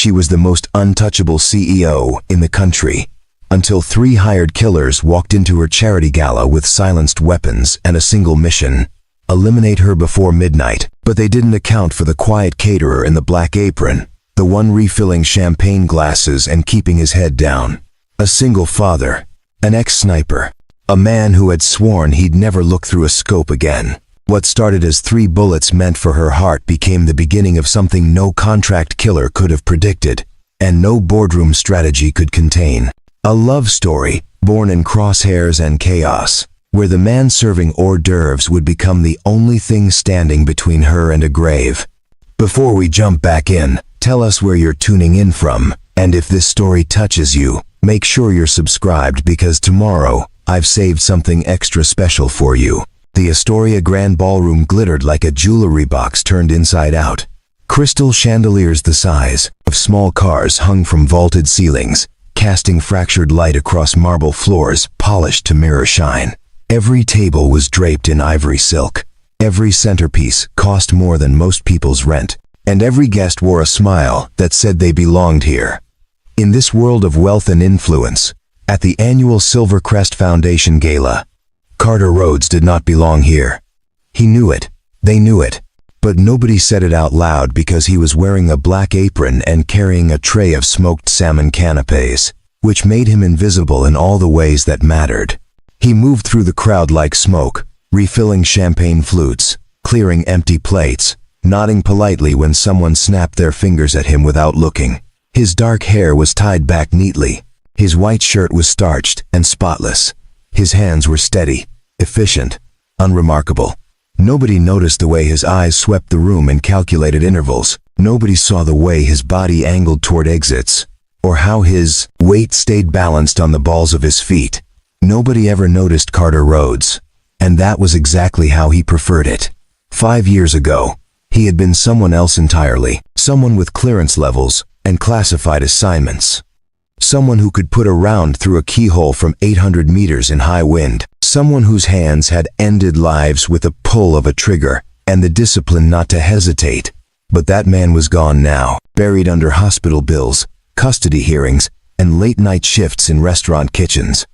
she was the most untouchable CEO in the country, until 3 hired killers walked into her charity gala with silenced weapons and a single mission: eliminate her before midnight. But they didn't account for the quiet caterer in the black apron, the one refilling champagne glasses and keeping his head down. A single father, an ex-sniper, a man who had sworn he'd never look through a scope again. What started as 3 bullets meant for her heart became the beginning of something no contract killer could have predicted, and no boardroom strategy could contain. A love story, born in crosshairs and chaos, where the man serving hors d'oeuvres would become the only thing standing between her and a grave. Before we jump back in, tell us where you're tuning in from, and if this story touches you, make sure you're subscribed, because tomorrow, I've saved something extra special for you. The Astoria Grand Ballroom glittered like a jewelry box turned inside out. Crystal chandeliers the size of small cars hung from vaulted ceilings, casting fractured light across marble floors polished to mirror shine. Every table was draped in ivory silk. Every centerpiece cost more than most people's rent, and every guest wore a smile that said they belonged here. In this world of wealth and influence, at the annual Silvercrest Foundation Gala, Carter Rhodes did not belong here. He knew it, they knew it, but nobody said it out loud because he was wearing a black apron and carrying a tray of smoked salmon canapes, which made him invisible in all the ways that mattered. He moved through the crowd like smoke, refilling champagne flutes, clearing empty plates, nodding politely when someone snapped their fingers at him without looking. His dark hair was tied back neatly. His white shirt was starched and spotless. His hands were steady, efficient, unremarkable. Nobody noticed the way his eyes swept the room in calculated intervals. Nobody saw the way his body angled toward exits, or how his weight stayed balanced on the balls of his feet. Nobody ever noticed Carter Rhodes, and that was exactly how he preferred it. 5 years ago, he had been someone else entirely, someone with clearance levels and classified assignments. Someone who could put a round through a keyhole from 800 meters in high wind. Someone whose hands had ended lives with a pull of a trigger and the discipline not to hesitate. But that man was gone now, buried under hospital bills, custody hearings, and late-night shifts in restaurant kitchens.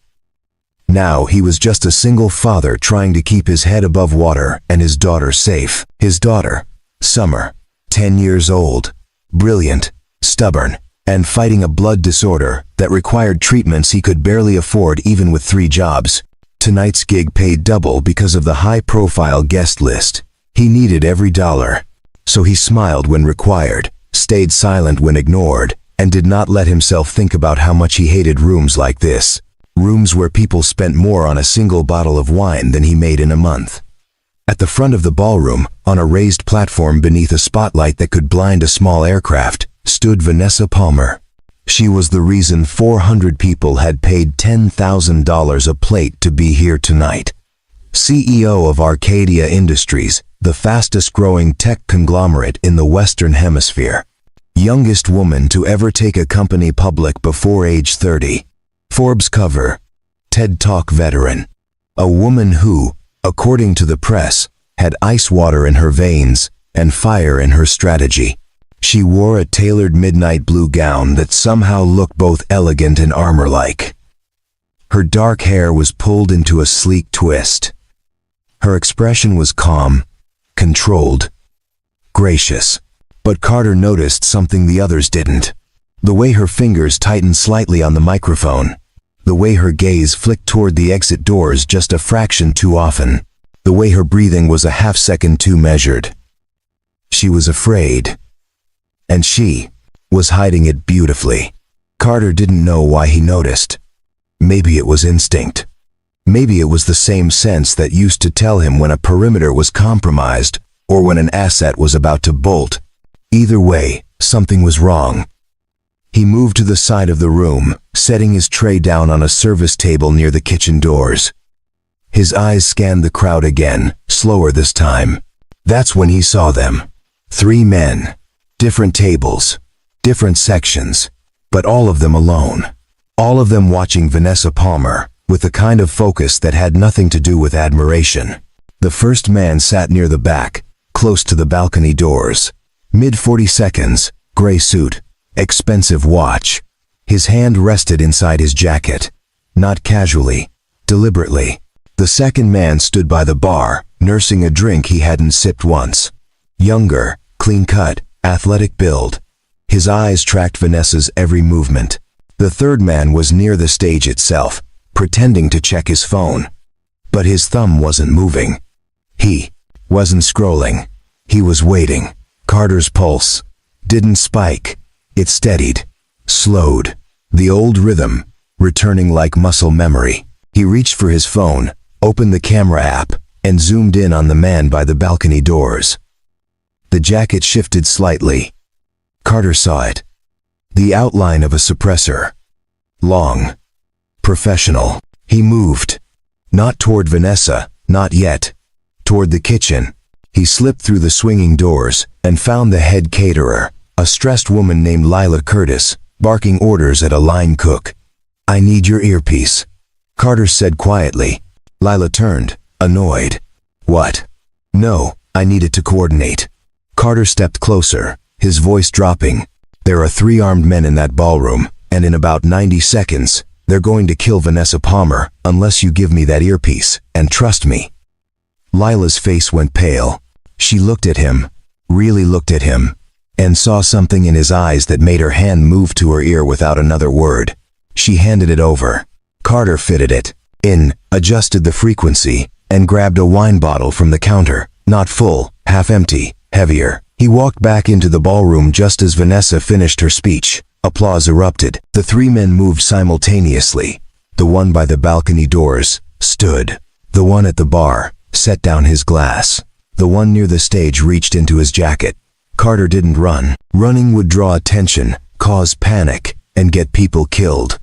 Now he was just a single father trying to keep his head above water and his daughter safe. His daughter, Summer, 10 years old, brilliant, stubborn, and fighting a blood disorder that required treatments he could barely afford even with 3 jobs. Tonight's gig paid double because of the high-profile guest list. He needed every dollar. So he smiled when required, stayed silent when ignored, and did not let himself think about how much he hated rooms like this. Rooms where people spent more on a single bottle of wine than he made in a month. At the front of the ballroom, on a raised platform beneath a spotlight that could blind a small aircraft, stood Vanessa Palmer. She was the reason 400 people had paid $10,000 a plate to be here tonight. CEO of Arcadia Industries, the fastest-growing tech conglomerate in the Western Hemisphere. Youngest woman to ever take a company public before age 30. Forbes cover. TED Talk veteran. A woman who, according to the press, had ice water in her veins and fire in her strategy. She wore a tailored midnight blue gown that somehow looked both elegant and armor-like. Her dark hair was pulled into a sleek twist. Her expression was calm, controlled, gracious. But Carter noticed something the others didn't. The way her fingers tightened slightly on the microphone. The way her gaze flicked toward the exit doors just a fraction too often. The way her breathing was a half-second too measured. She was afraid. And she was hiding it beautifully. Carter didn't know why he noticed. Maybe it was instinct. Maybe it was the same sense that used to tell him when a perimeter was compromised or when an asset was about to bolt. Either way, something was wrong. He moved to the side of the room, setting his tray down on a service table near the kitchen doors. His eyes scanned the crowd again, slower this time. That's when he saw them. 3 men. Different tables, different sections, but all of them alone. All of them watching Vanessa Palmer, with a kind of focus that had nothing to do with admiration. The first man sat near the back, close to the balcony doors. Mid-40 seconds, gray suit, expensive watch. His hand rested inside his jacket. Not casually, deliberately. The second man stood by the bar, nursing a drink he hadn't sipped once. Younger, clean-cut, athletic build. His eyes tracked Vanessa's every movement. The third man was near the stage itself, pretending to check his phone. But his thumb wasn't moving. He wasn't scrolling. He was waiting. Carter's pulse didn't spike. It steadied, slowed. The old rhythm, returning like muscle memory. He reached for his phone, opened the camera app, and zoomed in on the man by the balcony doors. The jacket shifted slightly. Carter saw it. The outline of a suppressor. Long. Professional. He moved. Not toward Vanessa, not yet. Toward the kitchen. He slipped through the swinging doors and found the head caterer, a stressed woman named Lila Curtis, barking orders at a line cook. "I need your earpiece," Carter said quietly. Lila turned, annoyed. "What?" "No, I need it to coordinate." Carter stepped closer, his voice dropping. "There are 3 armed men in that ballroom, and in about 90 seconds, they're going to kill Vanessa Palmer unless you give me that earpiece, and trust me." Lila's face went pale. She looked at him, really looked at him, and saw something in his eyes that made her hand move to her ear without another word. She handed it over. Carter fitted it in, adjusted the frequency, and grabbed a wine bottle from the counter, not full, half empty, heavier. He walked back into the ballroom just as Vanessa finished her speech. Applause erupted. The 3 men moved simultaneously. The one by the balcony doors stood. The one at the bar set down his glass. The one near the stage reached into his jacket. Carter didn't run. Running would draw attention, cause panic, and get people killed.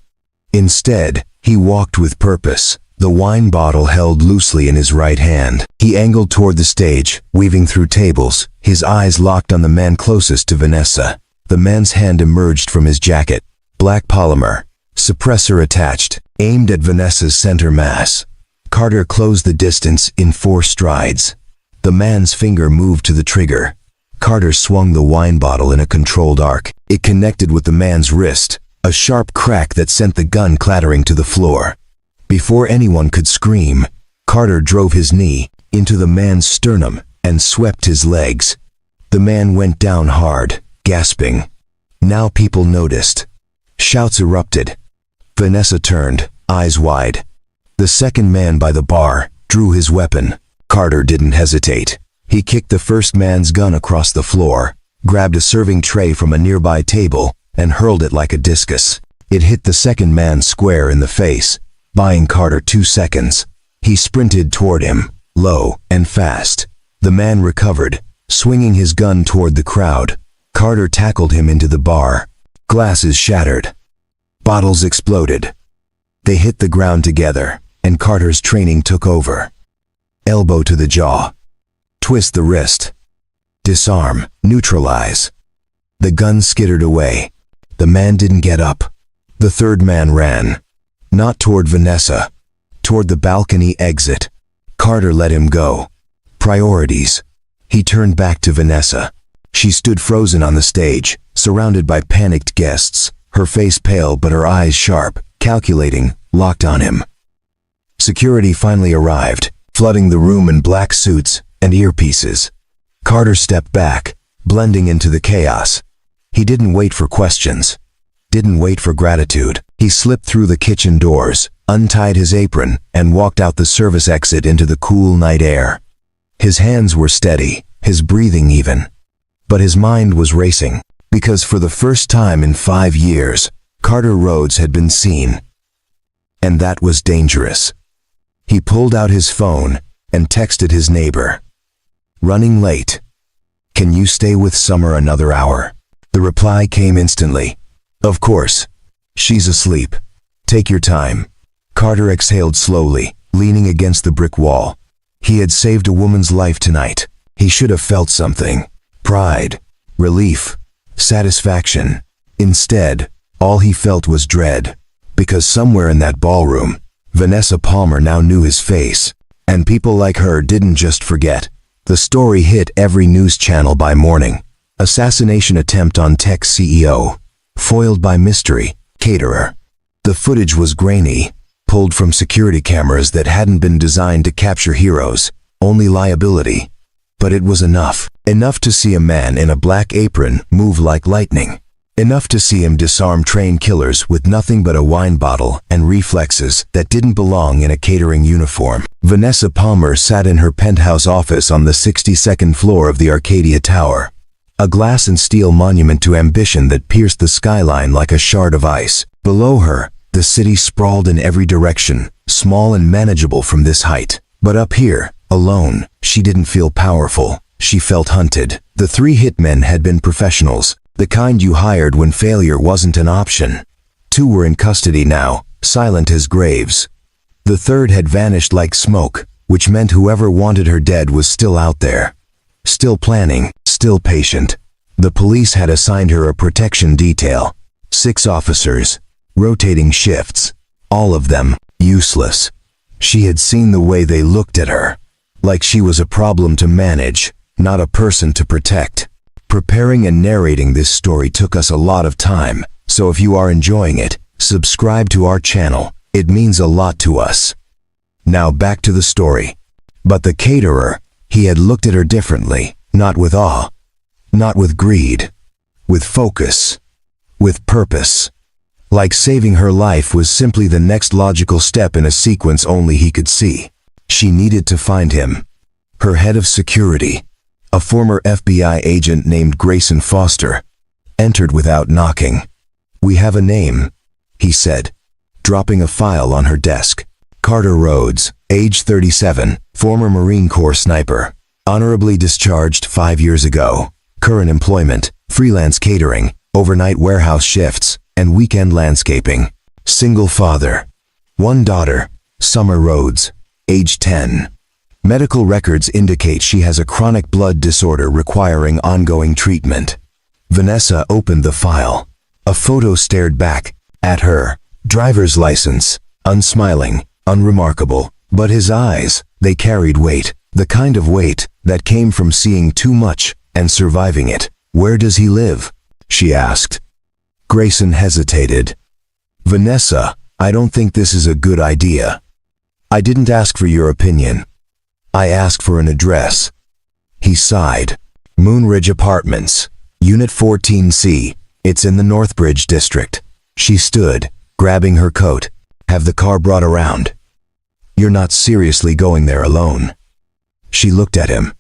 Instead, he walked with purpose, the wine bottle held loosely in his right hand. He angled toward the stage, weaving through tables, his eyes locked on the man closest to Vanessa. The man's hand emerged from his jacket. Black polymer, suppressor attached, aimed at Vanessa's center mass. Carter closed the distance in 4 strides. The man's finger moved to the trigger. Carter swung the wine bottle in a controlled arc. It connected with the man's wrist, a sharp crack that sent the gun clattering to the floor. Before anyone could scream, Carter drove his knee into the man's sternum and swept his legs. The man went down hard, gasping. Now people noticed. Shouts erupted. Vanessa turned, eyes wide. The second man by the bar drew his weapon. Carter didn't hesitate. He kicked the first man's gun across the floor, grabbed a serving tray from a nearby table, and hurled it like a discus. It hit the second man square in the face, buying Carter 2 seconds. He sprinted toward him, low and fast. The man recovered, swinging his gun toward the crowd. Carter tackled him into the bar. Glasses shattered. Bottles exploded. They hit the ground together, and Carter's training took over. Elbow to the jaw. Twist the wrist. Disarm, neutralize. The gun skittered away. The man didn't get up. The third man ran. Not toward Vanessa. Toward the balcony exit. Carter let him go. Priorities. He turned back to Vanessa. She stood frozen on the stage, surrounded by panicked guests, her face pale but her eyes sharp, calculating, locked on him. Security finally arrived, flooding the room in black suits and earpieces. Carter stepped back, blending into the chaos. He didn't wait for questions. Didn't wait for gratitude. He slipped through the kitchen doors, untied his apron, and walked out the service exit into the cool night air. His hands were steady, his breathing even. But his mind was racing, because for the first time in 5 years, Carter Rhodes had been seen. And that was dangerous. He pulled out his phone and texted his neighbor. "Running late. Can you stay with Summer another hour?" The reply came instantly. "Of course. She's asleep. Take your time." Carter exhaled slowly, leaning against the brick wall. He had saved a woman's life tonight. He should have felt something. Pride, relief, satisfaction. Instead, all he felt was dread. Because somewhere in that ballroom, Vanessa Palmer now knew his face. And people like her didn't just forget. The story hit every news channel by morning. Assassination attempt on tech CEO. foiled by mystery, Caterer. The footage was grainy, pulled from security cameras that hadn't been designed to capture heroes, only liability. But it was enough. Enough to see a man in a black apron move like lightning. Enough to see him disarm trained killers with nothing but a wine bottle and reflexes that didn't belong in a catering uniform. Vanessa Palmer sat in her penthouse office on the 62nd floor of the Arcadia Tower. A glass and steel monument to ambition that pierced the skyline like a shard of ice. Below her, the city sprawled in every direction, small and manageable from this height. But up here, alone, she didn't feel powerful. She felt hunted. The three hitmen had been professionals, the kind you hired when failure wasn't an option. Two were in custody now, silent as graves. The third had vanished like smoke, which meant whoever wanted her dead was still out there. Still planning, still patient. The police had assigned her a protection detail. 6 officers, rotating shifts, all of them useless. She had seen the way they looked at her, like she was a problem to manage, not a person to protect. Preparing and narrating this story took us a lot of time, so if you are enjoying it, subscribe to our channel. It means a lot to us. Now back to the story. But the caterer, he had looked at her differently, not with awe, not with greed, with focus, with purpose. Like saving her life was simply the next logical step in a sequence only he could see. She needed to find him. Her head of security, a former FBI agent named Grayson Foster, entered without knocking. "We have a name," he said, dropping a file on her desk. Carter Rhodes, age 37, former Marine Corps sniper, honorably discharged 5 years ago. Current employment, freelance catering, overnight warehouse shifts, and weekend landscaping. Single father. 1 daughter, Summer Rhodes, age 10. Medical records indicate she has a chronic blood disorder requiring ongoing treatment. Vanessa opened the file. A photo stared back at her. Driver's license, unsmiling, unremarkable, but his eyes, they carried weight, the kind of weight that came from seeing too much and surviving it. "Where does he live?" she asked. Grayson hesitated. "Vanessa, I don't think this is a good idea. I didn't ask for your opinion. I asked for an address." He sighed. "Moonridge Apartments, Unit 14C. It's in the Northbridge district." She stood, grabbing her coat. "Have the car brought around? You're not seriously going there alone." She looked at him.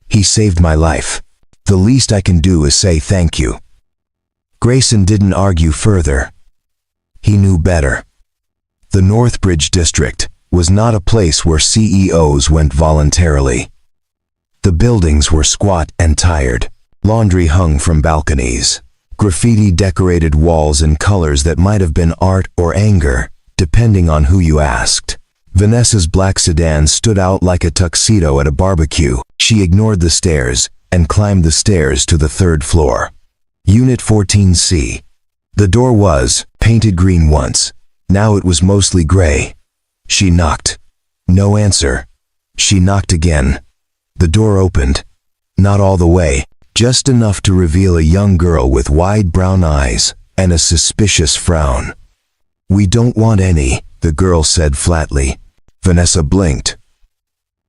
"He saved my life. The least I can do is say thank you." Grayson didn't argue further. He knew better. The Northbridge district was not a place where CEOs went voluntarily. The buildings were squat and tired. Laundry hung from balconies. Graffiti decorated walls in colors that might have been art or anger, depending on who you asked. Vanessa's black sedan stood out like a tuxedo at a barbecue. She ignored the stairs and climbed the stairs to the 3rd floor. Unit 14C. The door was painted green once. Now it was mostly gray. She knocked. No answer. She knocked again. The door opened. Not all the way, just enough to reveal a young girl with wide brown eyes and a suspicious frown. "We don't want any," the girl said flatly. Vanessa blinked.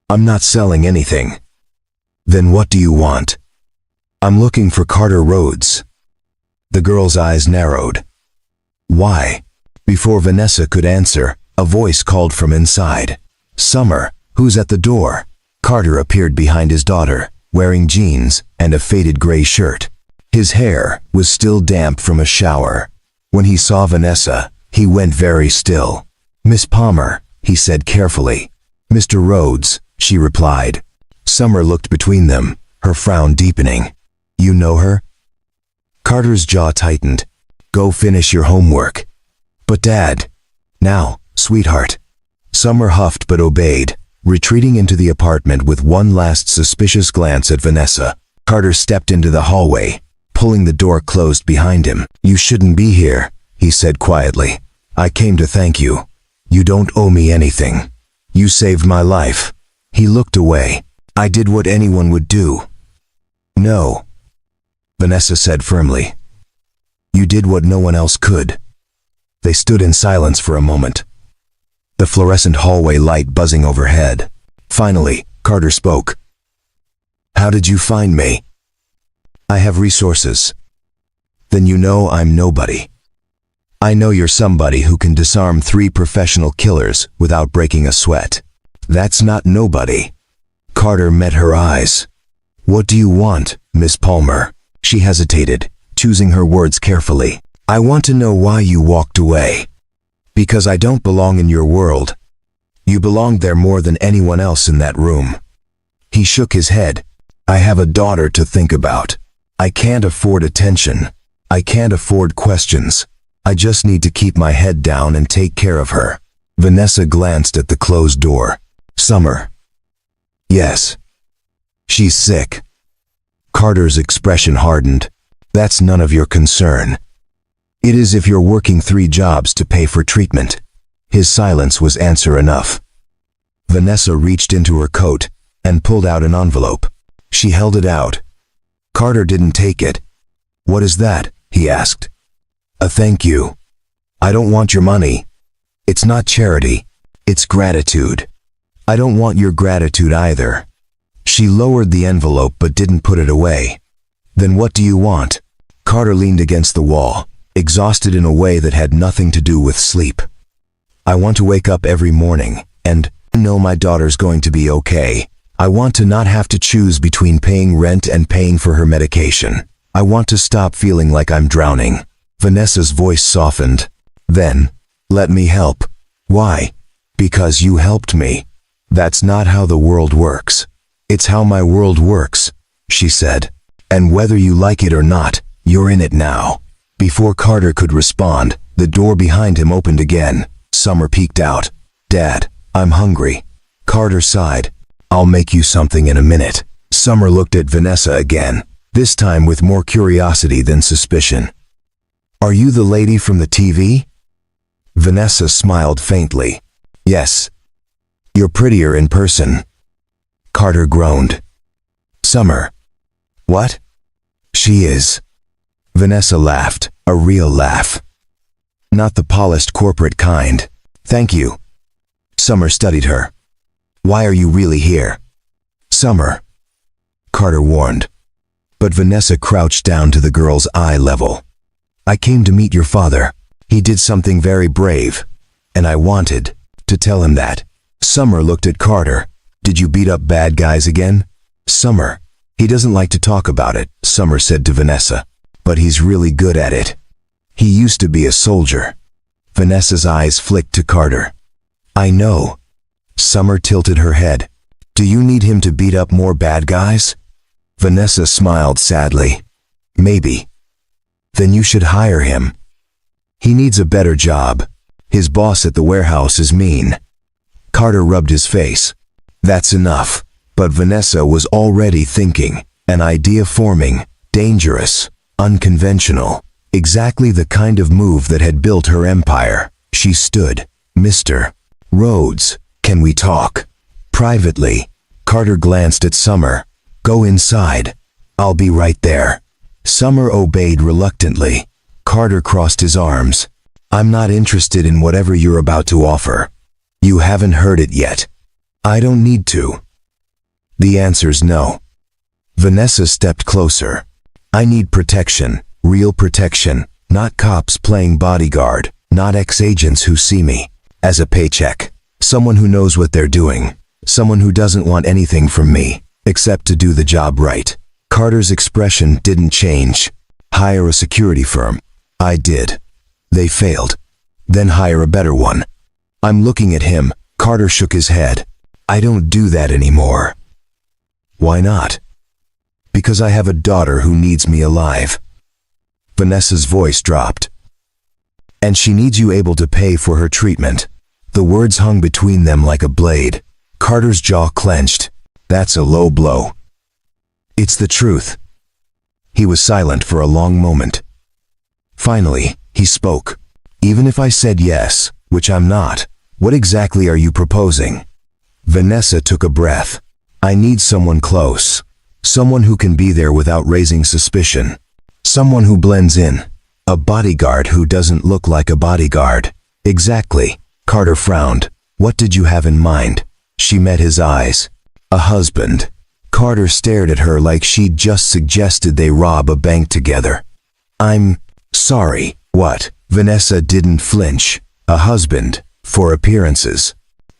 "I'm not selling anything." "Then what do you want?" "I'm looking for Carter Rhodes." The girl's eyes narrowed. "Why?" Before Vanessa could answer, a voice called from inside. "Summer, who's at the door?" Carter appeared behind his daughter, wearing jeans and a faded gray shirt. His hair was still damp from a shower. When he saw Vanessa, he went very still. "Miss Palmer," he said carefully. "Mr. Rhodes," she replied. Summer looked between them, her frown deepening. "You know her?" Carter's jaw tightened. "Go finish your homework." "But Dad." "Now, sweetheart." Summer huffed but obeyed, retreating into the apartment with one last suspicious glance at Vanessa. Carter stepped into the hallway, pulling the door closed behind him. "You shouldn't be here," he said quietly. "I came to thank you. You don't owe me anything. You saved my life." He looked away. "I did what anyone would do." "No," Vanessa said firmly. You did what no one else could." They stood in silence for a moment, the fluorescent hallway light buzzing overhead. Finally, Carter spoke. "How did you find me?" "I have resources." "Then you know I'm nobody." "I know you're somebody who can disarm 3 professional killers without breaking a sweat." "That's not nobody." Carter met her eyes. "What do you want, Miss Palmer?" She hesitated, choosing her words carefully. "I want to know why you walked away." "Because I don't belong in your world. You belonged there more than anyone else in that room." He shook his head. "I have a daughter to think about. I can't afford attention. I can't afford questions. I just need to keep my head down and take care of her." Vanessa glanced at the closed door. "Summer." "Yes." "She's sick." Carter's expression hardened. "That's none of your concern. It is if you're working 3 jobs to pay for treatment." His silence was answer enough. Vanessa reached into her coat and pulled out an envelope. She held it out. Carter didn't take it. "What is that?" he asked. "A thank you." "I don't want your money. It's not charity. It's gratitude." "I don't want your gratitude either." She lowered the envelope but didn't put it away. "Then what do you want?" Carter leaned against the wall, exhausted in a way that had nothing to do with sleep. "I want to wake up every morning and know my daughter's going to be okay. I want to not have to choose between paying rent and paying for her medication. I want to stop feeling like I'm drowning." Vanessa's voice softened. "Then, let me help." "Why?" "Because you helped me." "That's not how the world works." "It's how my world works," she said. "And whether you like it or not, you're in it now." Before Carter could respond, the door behind him opened again. Summer peeked out. "Dad, I'm hungry." Carter sighed. "I'll make you something in a minute." Summer looked at Vanessa again, this time with more curiosity than suspicion. "Are you the lady from the TV?" Vanessa smiled faintly. "Yes." "You're prettier in person." Carter groaned. "Summer." "What?" "She is." Vanessa laughed, a real laugh. "Not the polished corporate kind." "Thank you." Summer studied her. "Why are you really here?" "Summer," Carter warned. But Vanessa crouched down to the girl's eye level. "I came to meet your father. He did something very brave, and I wanted to tell him that." Summer looked at Carter. "Did you beat up bad guys again?" "Summer, he doesn't like to talk about it," Summer said to Vanessa. "But he's really good at it. He used to be a soldier." Vanessa's eyes flicked to Carter. "I know." Summer tilted her head. "Do you need him to beat up more bad guys?" Vanessa smiled sadly. "Maybe." "Then you should hire him. He needs a better job. His boss at the warehouse is mean." Carter rubbed his face. "That's enough." But Vanessa was already thinking, an idea forming, dangerous, unconventional, exactly the kind of move that had built her empire. She stood. "Mr. Rhodes, can we talk?" Privately, Carter glanced at Summer. "Go inside. I'll be right there." Summer obeyed reluctantly. Carter crossed his arms. "I'm not interested in whatever you're about to offer. You haven't heard it yet." "I don't need to." "The answer's no." Vanessa stepped closer. "I need protection, real protection, not cops playing bodyguard, not ex-agents who see me as a paycheck. Someone who knows what they're doing, someone who doesn't want anything from me, except to do the job right." Carter's expression didn't change. "Hire a security firm." "I did. They failed. Then hire a better one." "I'm looking at him." Carter shook his head. "I don't do that anymore." "Why not?" "Because I have a daughter who needs me alive." Vanessa's voice dropped. "And she needs you able to pay for her treatment." The words hung between them like a blade. Carter's jaw clenched. "That's a low blow." "It's the truth." He was silent for a long moment. Finally, he spoke. "Even if I said yes, which I'm not, what exactly are you proposing?" Vanessa took a breath. "I need someone close. Someone who can be there without raising suspicion. Someone who blends in. A bodyguard who doesn't look like a bodyguard. Exactly. Carter frowned. What did you have in mind? She met his eyes. A husband. Carter stared at her like she'd just suggested they rob a bank together. I'm sorry. What? Vanessa didn't flinch. A husband. For appearances.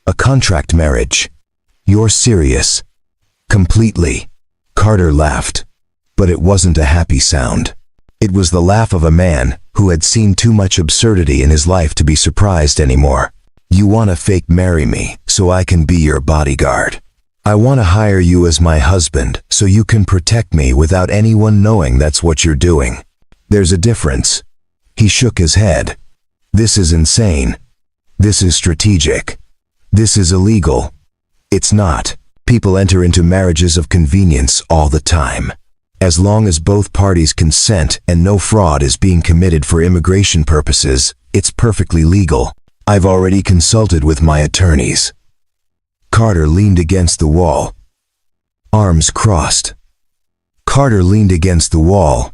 A contract marriage. You're serious. Completely. Carter laughed. But it wasn't a happy sound. It was the laugh of a man who had seen too much absurdity in his life to be surprised anymore. You want to fake marry me so I can be your bodyguard. I want to hire you as my husband so you can protect me without anyone knowing that's what you're doing. There's a difference. He shook his head. This is insane. This is strategic. This is illegal. It's not. People enter into marriages of convenience all the time. As long as both parties consent and no fraud is being committed for immigration purposes, it's perfectly legal. I've already consulted with my attorneys. Carter leaned against the wall. Arms crossed. Carter leaned against the wall.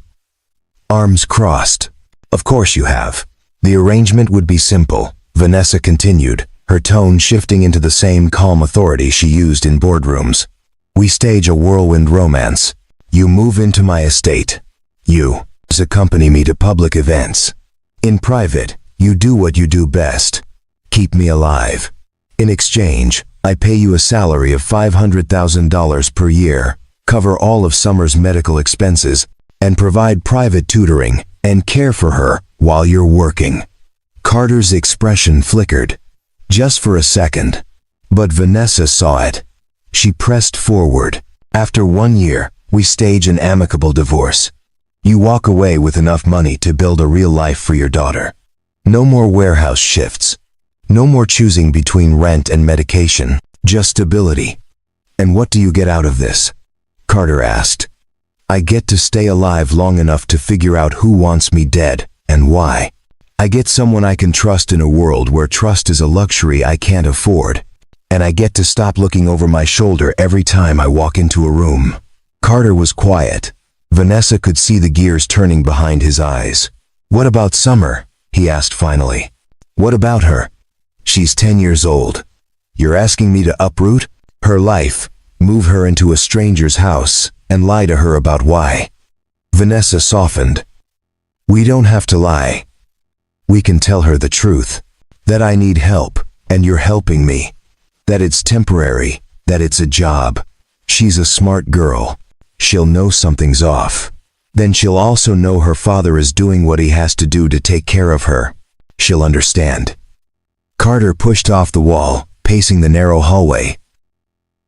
Arms crossed. Of course you have. The arrangement would be simple, Vanessa continued, her tone shifting into the same calm authority she used in boardrooms. We stage a whirlwind romance. You move into my estate. You accompany me to public events. In private, you do what you do best. Keep me alive. In exchange, I pay you a salary of $500,000 per year, cover all of Summer's medical expenses, and provide private tutoring and care for her while you're working. Carter's expression flickered. Just for a second. But Vanessa saw it. She pressed forward. After 1 year, we stage an amicable divorce. You walk away with enough money to build a real life for your daughter. No more warehouse shifts. No more choosing between rent and medication. Just stability. And what do you get out of this? Carter asked. I get to stay alive long enough to figure out who wants me dead, and why. I get someone I can trust in a world where trust is a luxury I can't afford. And I get to stop looking over my shoulder every time I walk into a room. Carter was quiet. Vanessa could see the gears turning behind his eyes. What about Summer? He asked finally. What about her? She's 10 years old. You're asking me to uproot her life, move her into a stranger's house, and lie to her about why? Vanessa softened. We don't have to lie. We can tell her the truth. That I need help, and you're helping me. That it's temporary, that it's a job. She's a smart girl. She'll know something's off. Then she'll also know her father is doing what he has to do to take care of her. She'll understand. Carter pushed off the wall, pacing the narrow hallway.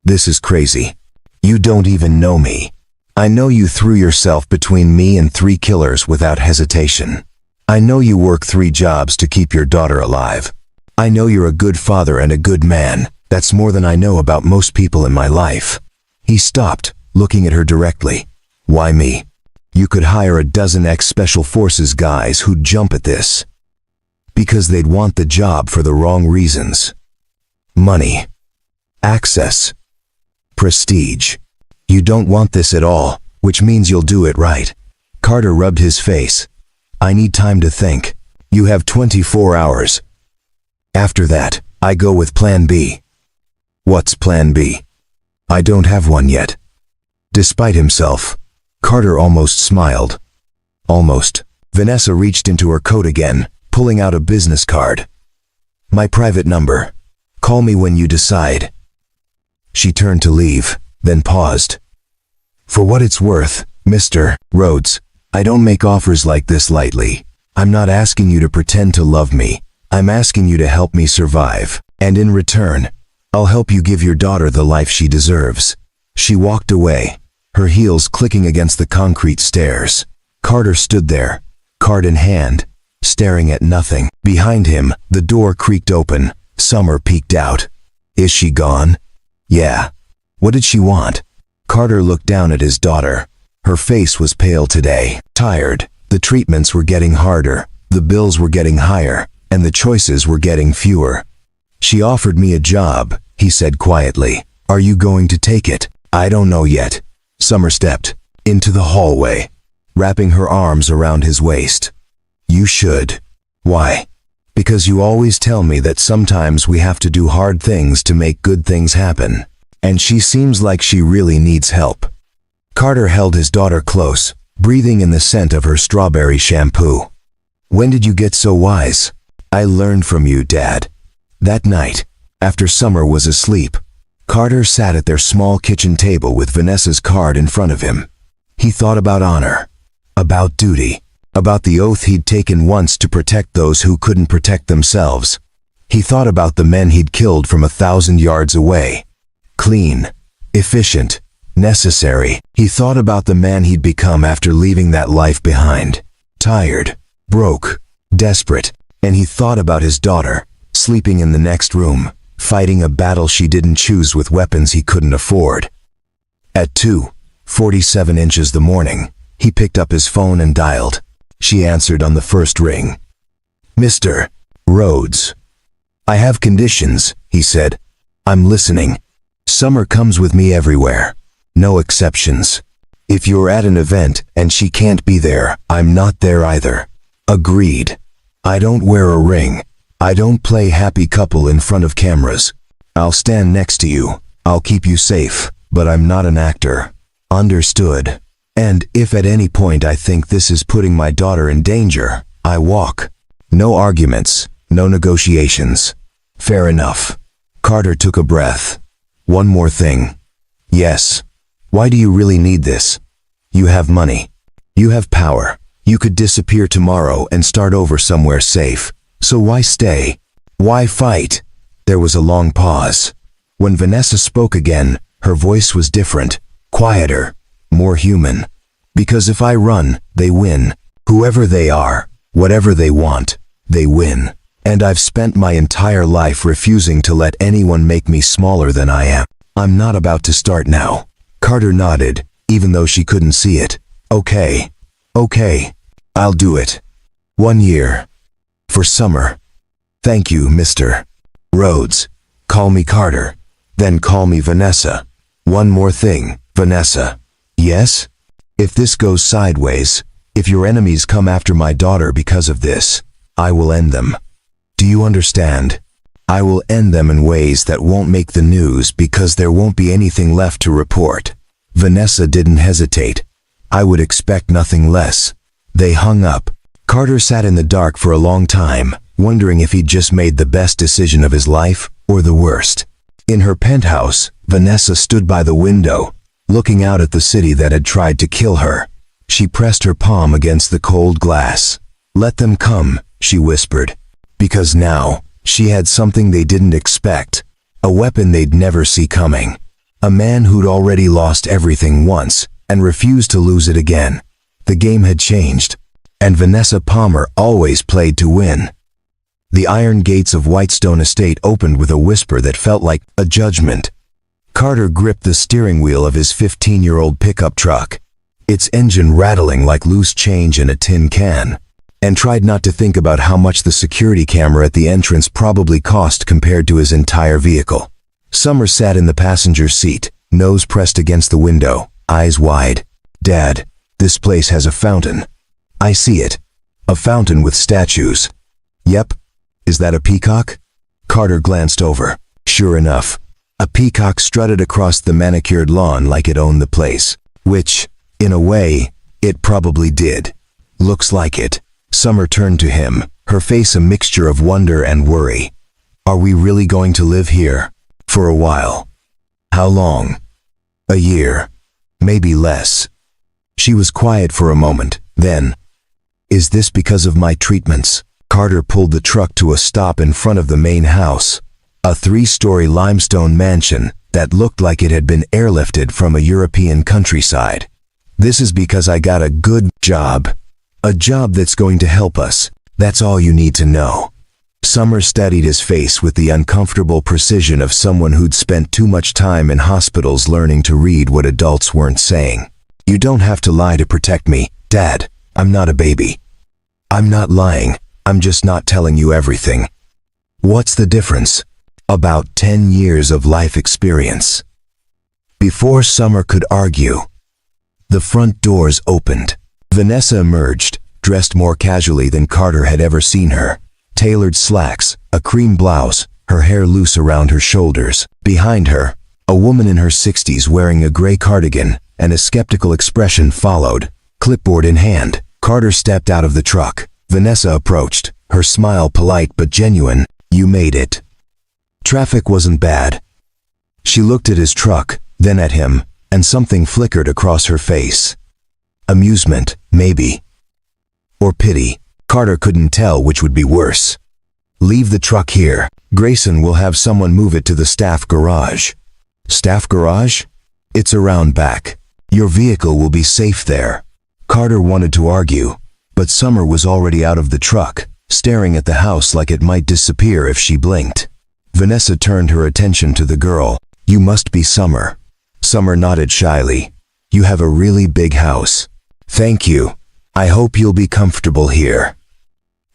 This is crazy. You don't even know me. I know you threw yourself between me and 3 killers without hesitation. I know you work 3 jobs to keep your daughter alive. I know you're a good father and a good man. That's more than I know about most people in my life. He stopped, looking at her directly. Why me? You could hire a dozen ex-Special Forces guys who'd jump at this. Because they'd want the job for the wrong reasons. Money. Access. Prestige. You don't want this at all, which means you'll do it right. Carter rubbed his face. I need time to think. You have 24 hours. After that, I go with Plan B. What's Plan B? I don't have one yet. Despite himself, Carter almost smiled. Almost. Vanessa reached into her coat again, pulling out a business card. My private number. Call me when you decide. She turned to leave, then paused. For what it's worth, Mr. Rhodes, I don't make offers like this lightly. I'm not asking you to pretend to love me. I'm asking you to help me survive. And in return, I'll help you give your daughter the life she deserves. She walked away, her heels clicking against the concrete stairs. Carter stood there, card in hand, staring at nothing. Behind him, the door creaked open. Summer peeked out. Is she gone? Yeah. What did she want? Carter looked down at his daughter. Her face was pale today, tired. The treatments were getting harder, the bills were getting higher, and the choices were getting fewer. She offered me a job, he said quietly. Are you going to take it? I don't know yet. Summer stepped into the hallway, wrapping her arms around his waist. You should. Why? Because you always tell me that sometimes we have to do hard things to make good things happen. And she seems like she really needs help. Carter held his daughter close, breathing in the scent of her strawberry shampoo. When did you get so wise? I learned from you, Dad. That night, after Summer was asleep, Carter sat at their small kitchen table with Vanessa's card in front of him. He thought about honor, about duty, about the oath he'd taken once to protect those who couldn't protect themselves. He thought about the men he'd killed from 1,000 yards away. Clean, efficient, necessary. He thought about the man he'd become after leaving that life behind. Tired, broke, desperate. And he thought about his daughter, sleeping in the next room, fighting a battle she didn't choose with weapons he couldn't afford. At 2:47 inches the morning, he picked up his phone and dialed. She answered on the first ring. Mr. Rhodes. I have conditions, he said. I'm listening. Summer comes with me everywhere. No exceptions. If you're at an event and she can't be there, I'm not there either. Agreed. I don't wear a ring. I don't play happy couple in front of cameras. I'll stand next to you. I'll keep you safe, but I'm not an actor. Understood. And if at any point I think this is putting my daughter in danger, I walk. No arguments, no negotiations. Fair enough. Carter took a breath. One more thing. Yes. Why do you really need this? You have money. You have power. You could disappear tomorrow and start over somewhere safe. So why stay? Why fight? There was a long pause. When Vanessa spoke again, her voice was different, quieter, more human. Because if I run, they win. Whoever they are, whatever they want, they win. And I've spent my entire life refusing to let anyone make me smaller than I am. I'm not about to start now. Carter nodded, even though she couldn't see it. Okay. Okay. I'll do it. 1 year. For Summer. Thank you, Mr. Rhodes. Call me Carter. Then call me Vanessa. One more thing, Vanessa. Yes? If this goes sideways, if your enemies come after my daughter because of this, I will end them. Do you understand? I will end them in ways that won't make the news because there won't be anything left to report. Vanessa didn't hesitate. I would expect nothing less. They hung up. Carter sat in the dark for a long time, wondering if he'd just made the best decision of his life or the worst. In her penthouse, Vanessa stood by the window, looking out at the city that had tried to kill her. She pressed her palm against the cold glass. Let them come, she whispered. Because now, she had something they didn't expect. A weapon they'd never see coming. A man who'd already lost everything once and refused to lose it again. The game had changed, and Vanessa Palmer always played to win. The iron gates of Whitestone Estate opened with a whisper that felt like a judgment. Carter gripped the steering wheel of his 15-year-old pickup truck, its engine rattling like loose change in a tin can, and tried not to think about how much the security camera at the entrance probably cost compared to his entire vehicle. Summer sat in the passenger seat, nose pressed against the window, eyes wide. Dad, this place has a fountain. I see it. A fountain with statues. Yep. Is that a peacock? Carter glanced over. Sure enough, a peacock strutted across the manicured lawn like it owned the place. Which, in a way, it probably did. Looks like it. Summer turned to him, her face a mixture of wonder and worry. Are we really going to live here? For a while. How long? A year. Maybe less. She was quiet for a moment, then, is this because of my treatments? Carter pulled the truck to a stop in front of the main house, a 3-story limestone mansion that looked like it had been airlifted from a European countryside. This is because I got a good job. A job that's going to help us. That's all you need to know. Summer studied his face with the uncomfortable precision of someone who'd spent too much time in hospitals learning to read what adults weren't saying. You don't have to lie to protect me, Dad. I'm not a baby. I'm not lying. I'm just not telling you everything. What's the difference? About 10 years of life experience. Before Summer could argue, the front doors opened. Vanessa emerged, dressed more casually than Carter had ever seen her. Tailored slacks, a cream blouse, her hair loose around her shoulders. Behind her, a woman in her 60s wearing a gray cardigan, and a skeptical expression followed. Clipboard in hand, Carter stepped out of the truck. Vanessa approached, her smile polite but genuine. "You made it." Traffic wasn't bad. She looked at his truck, then at him, and something flickered across her face. Amusement, maybe. Or pity. Carter couldn't tell which would be worse. "Leave the truck here. Grayson will have someone move it to the staff garage." "Staff garage? It's around back. Your vehicle will be safe there." Carter wanted to argue, but Summer was already out of the truck, staring at the house like it might disappear if she blinked. Vanessa turned her attention to the girl. "You must be Summer." Summer nodded shyly. "You have a really big house." "Thank you. I hope you'll be comfortable here.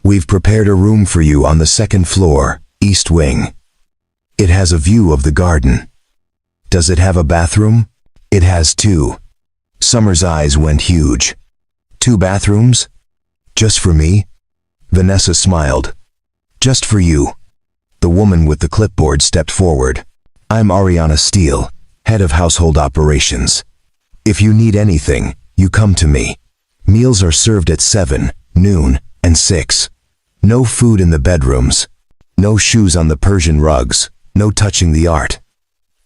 We've prepared a room for you on the second floor, East Wing. It has a view of the garden." "Does it have a bathroom?" "It has two." Summer's eyes went huge. "2 bathrooms? Just for me?" Vanessa smiled. "Just for you." The woman with the clipboard stepped forward. "I'm Ariana Steele, head of household operations. If you need anything, you come to me. Meals are served at 7, noon, and 6. No food in the bedrooms. No shoes on the Persian rugs. No touching the art.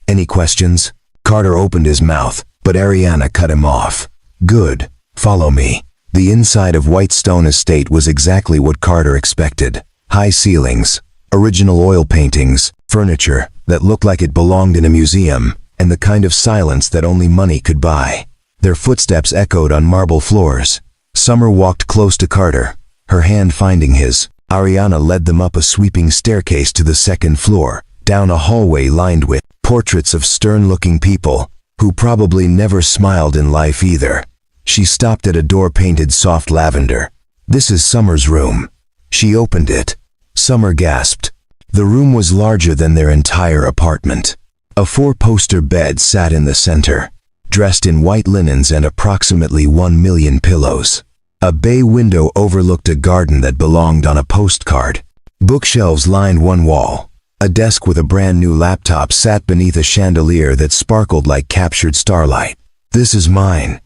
Any questions?" Carter opened his mouth, but Ariana cut him off. "Good. Follow me." The inside of Whitestone Estate was exactly what Carter expected. High ceilings, original oil paintings, furniture that looked like it belonged in a museum, and the kind of silence that only money could buy. Their footsteps echoed on marble floors. Summer walked close to Carter, her hand finding his. Ariana led them up a sweeping staircase to the second floor, down a hallway lined with portraits of stern-looking people, who probably never smiled in life either. She stopped at a door painted soft lavender. "This is Summer's room." She opened it. Summer gasped. The room was larger than their entire apartment. A 4-poster bed sat in the center, dressed in white linens and approximately 1 million pillows. A bay window overlooked a garden that belonged on a postcard. Bookshelves lined one wall. A desk with a brand new laptop sat beneath a chandelier that sparkled like captured starlight. "This is mine,"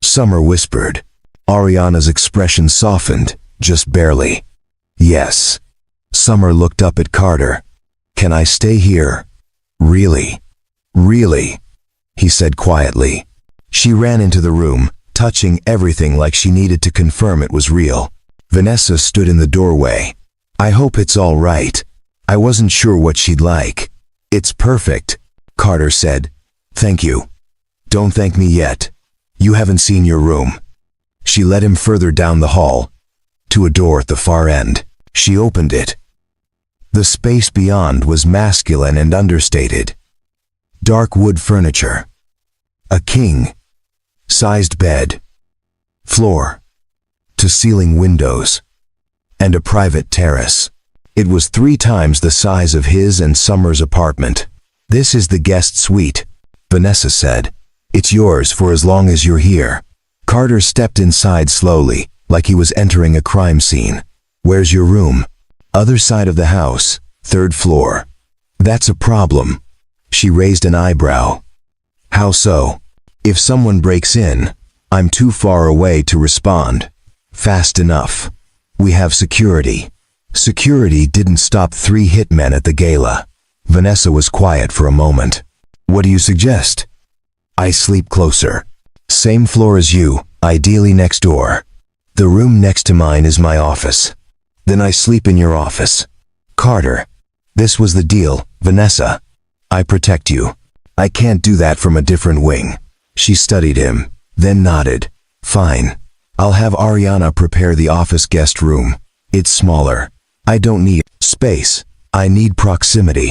Summer whispered. Ariana's expression softened, just barely. "Yes." Summer looked up at Carter. "Can I stay here?" "Really? Really?" he said quietly. She ran into the room, touching everything like she needed to confirm it was real. Vanessa stood in the doorway. "I hope it's all right. I wasn't sure what she'd like." "It's perfect," Carter said. "Thank you." "Don't thank me yet. You haven't seen your room." She led him further down the hall, to a door at the far end. She opened it. The space beyond was masculine and understated. Dark wood furniture. A king-sized bed. Floor-to-ceiling windows. And a private terrace. It was 3 times the size of his and Summer's apartment. "This is the guest suite," Vanessa said. "It's yours for as long as you're here." Carter stepped inside slowly, like he was entering a crime scene. "Where's your room?" "Other side of the house, 3rd floor." "That's a problem." She raised an eyebrow. "How so?" "If someone breaks in, I'm too far away to respond fast enough. We have security." Security didn't stop 3 hitmen at the gala. Vanessa was quiet for a moment. "What do you suggest?" "I sleep closer. Same floor as you, ideally next door. The room next to mine is my office. Then I sleep in your office." "Carter, this was the deal, Vanessa. I protect you. I can't do that from a different wing." She studied him, then nodded. "Fine. I'll have Ariana prepare the office guest room. It's smaller. I don't need space. I need proximity.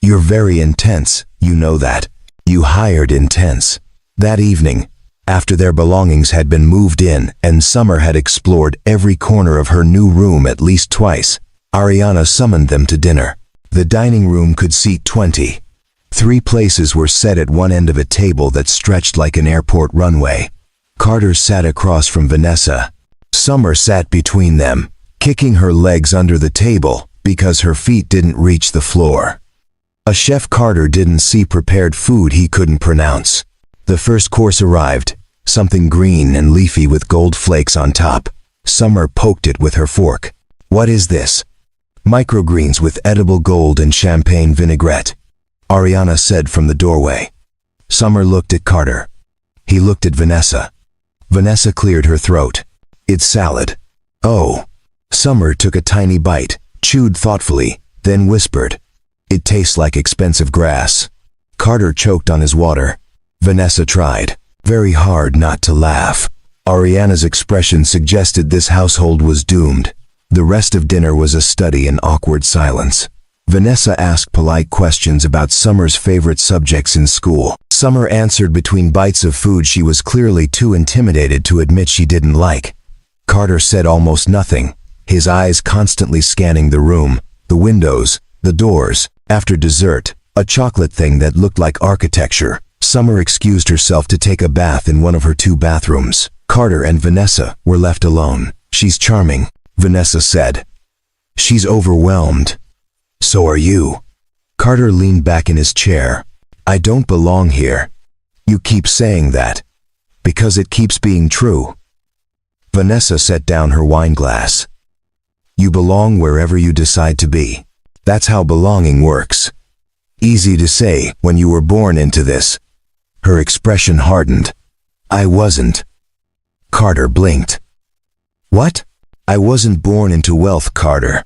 You're very intense, you know that." You hired intense. That evening, after their belongings had been moved in and Summer had explored every corner of her new room at least twice, Ariana summoned them to dinner. The dining room could seat 20. 3 places were set at one end of a table that stretched like an airport runway. Carter sat across from Vanessa. Summer sat between them, kicking her legs under the table because her feet didn't reach the floor. A chef Carter didn't see prepared food he couldn't pronounce. The first course arrived, something green and leafy with gold flakes on top. Summer poked it with her fork. "What is this?" "Microgreens with edible gold and champagne vinaigrette," Ariana said from the doorway. Summer looked at Carter. He looked at Vanessa. Vanessa cleared her throat. "It's salad." "Oh." Summer took a tiny bite, chewed thoughtfully, then whispered, "It tastes like expensive grass." Carter choked on his water. Vanessa tried very hard not to laugh. Ariana's expression suggested this household was doomed. The rest of dinner was a study in awkward silence. Vanessa asked polite questions about Summer's favorite subjects in school. Summer answered between bites of food she was clearly too intimidated to admit she didn't like. Carter said almost nothing, his eyes constantly scanning the room, the windows, the doors. After dessert, a chocolate thing that looked like architecture, Summer excused herself to take a bath in one of her 2 bathrooms. Carter and Vanessa were left alone. "She's charming," Vanessa said. "She's overwhelmed." "So are you." Carter leaned back in his chair. "I don't belong here." "You keep saying that." "Because it keeps being true." Vanessa set down her wine glass. "You belong wherever you decide to be. That's how belonging works. Easy to say when you were born into this." Her expression hardened. "I wasn't." Carter blinked. "What?" "I wasn't born into wealth, Carter.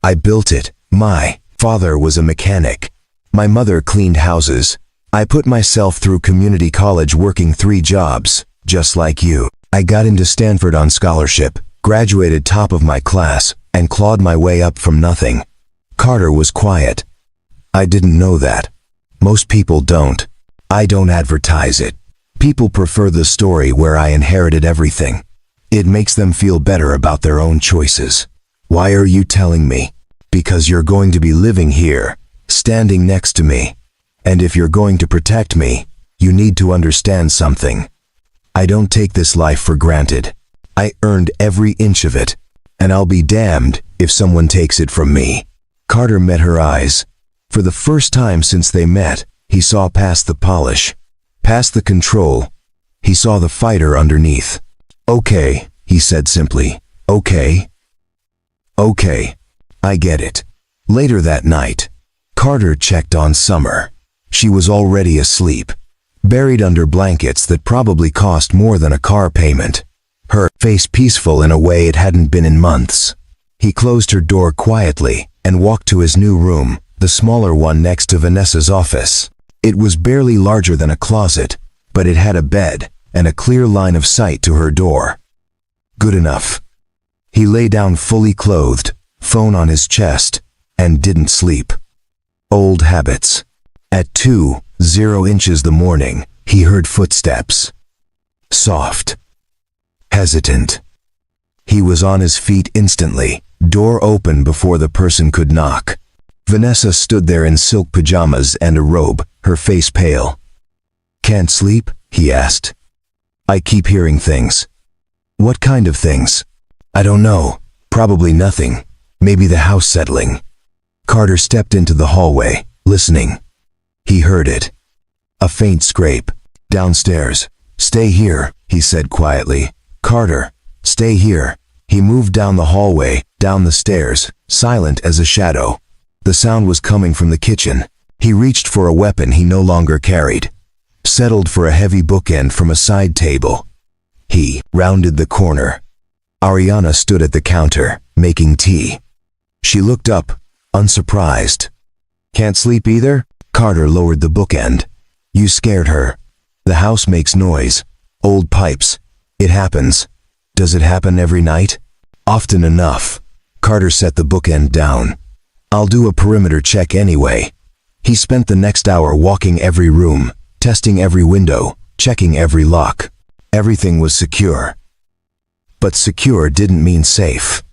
I built it. My father was a mechanic. My mother cleaned houses. I put myself through community college working 3 jobs, just like you. I got into Stanford on scholarship, graduated top of my class, and clawed my way up from nothing." Carter was quiet. "I didn't know that. Most people don't. I don't advertise it. People prefer the story where I inherited everything. It makes them feel better about their own choices." "Why are you telling me?" "Because you're going to be living here, standing next to me. And if you're going to protect me, you need to understand something. I don't take this life for granted. I earned every inch of it, and I'll be damned if someone takes it from me." Carter met her eyes. For the first time since they met, he saw past the polish, past the control. He saw the fighter underneath. "Okay," he said simply. "Okay. Okay. I get it." Later that night, Carter checked on Summer. She was already asleep, buried under blankets that probably cost more than a car payment. Her face peaceful in a way it hadn't been in months. He closed her door quietly and walked to his new room, the smaller one next to Vanessa's office. It was barely larger than a closet, but it had a bed and a clear line of sight to her door. Good enough. He lay down fully clothed, phone on his chest, and didn't sleep. Old habits. At 2:00 the morning, he heard footsteps. Soft. Hesitant. He was on his feet instantly, door open before the person could knock. Vanessa stood there in silk pajamas and a robe, her face pale. "Can't sleep?" he asked. "I keep hearing things." "What kind of things?" "I don't know. Probably nothing. Maybe the house settling." Carter stepped into the hallway, listening. He heard it. A faint scrape. Downstairs. "Stay here," he said quietly. "Carter, stay here." He moved down the hallway, down the stairs, silent as a shadow. The sound was coming from the kitchen. He reached for a weapon he no longer carried. Settled for a heavy bookend from a side table. He rounded the corner. Ariana stood at the counter, making tea. She looked up, unsurprised. "Can't sleep either?" Carter lowered the bookend. "You scared her. The house makes noise. Old pipes. It happens." "Does it happen every night?" "Often enough." Carter set the bookend down. "I'll do a perimeter check anyway." He spent the next hour walking every room, testing every window, checking every lock. Everything was secure. But secure didn't mean safe.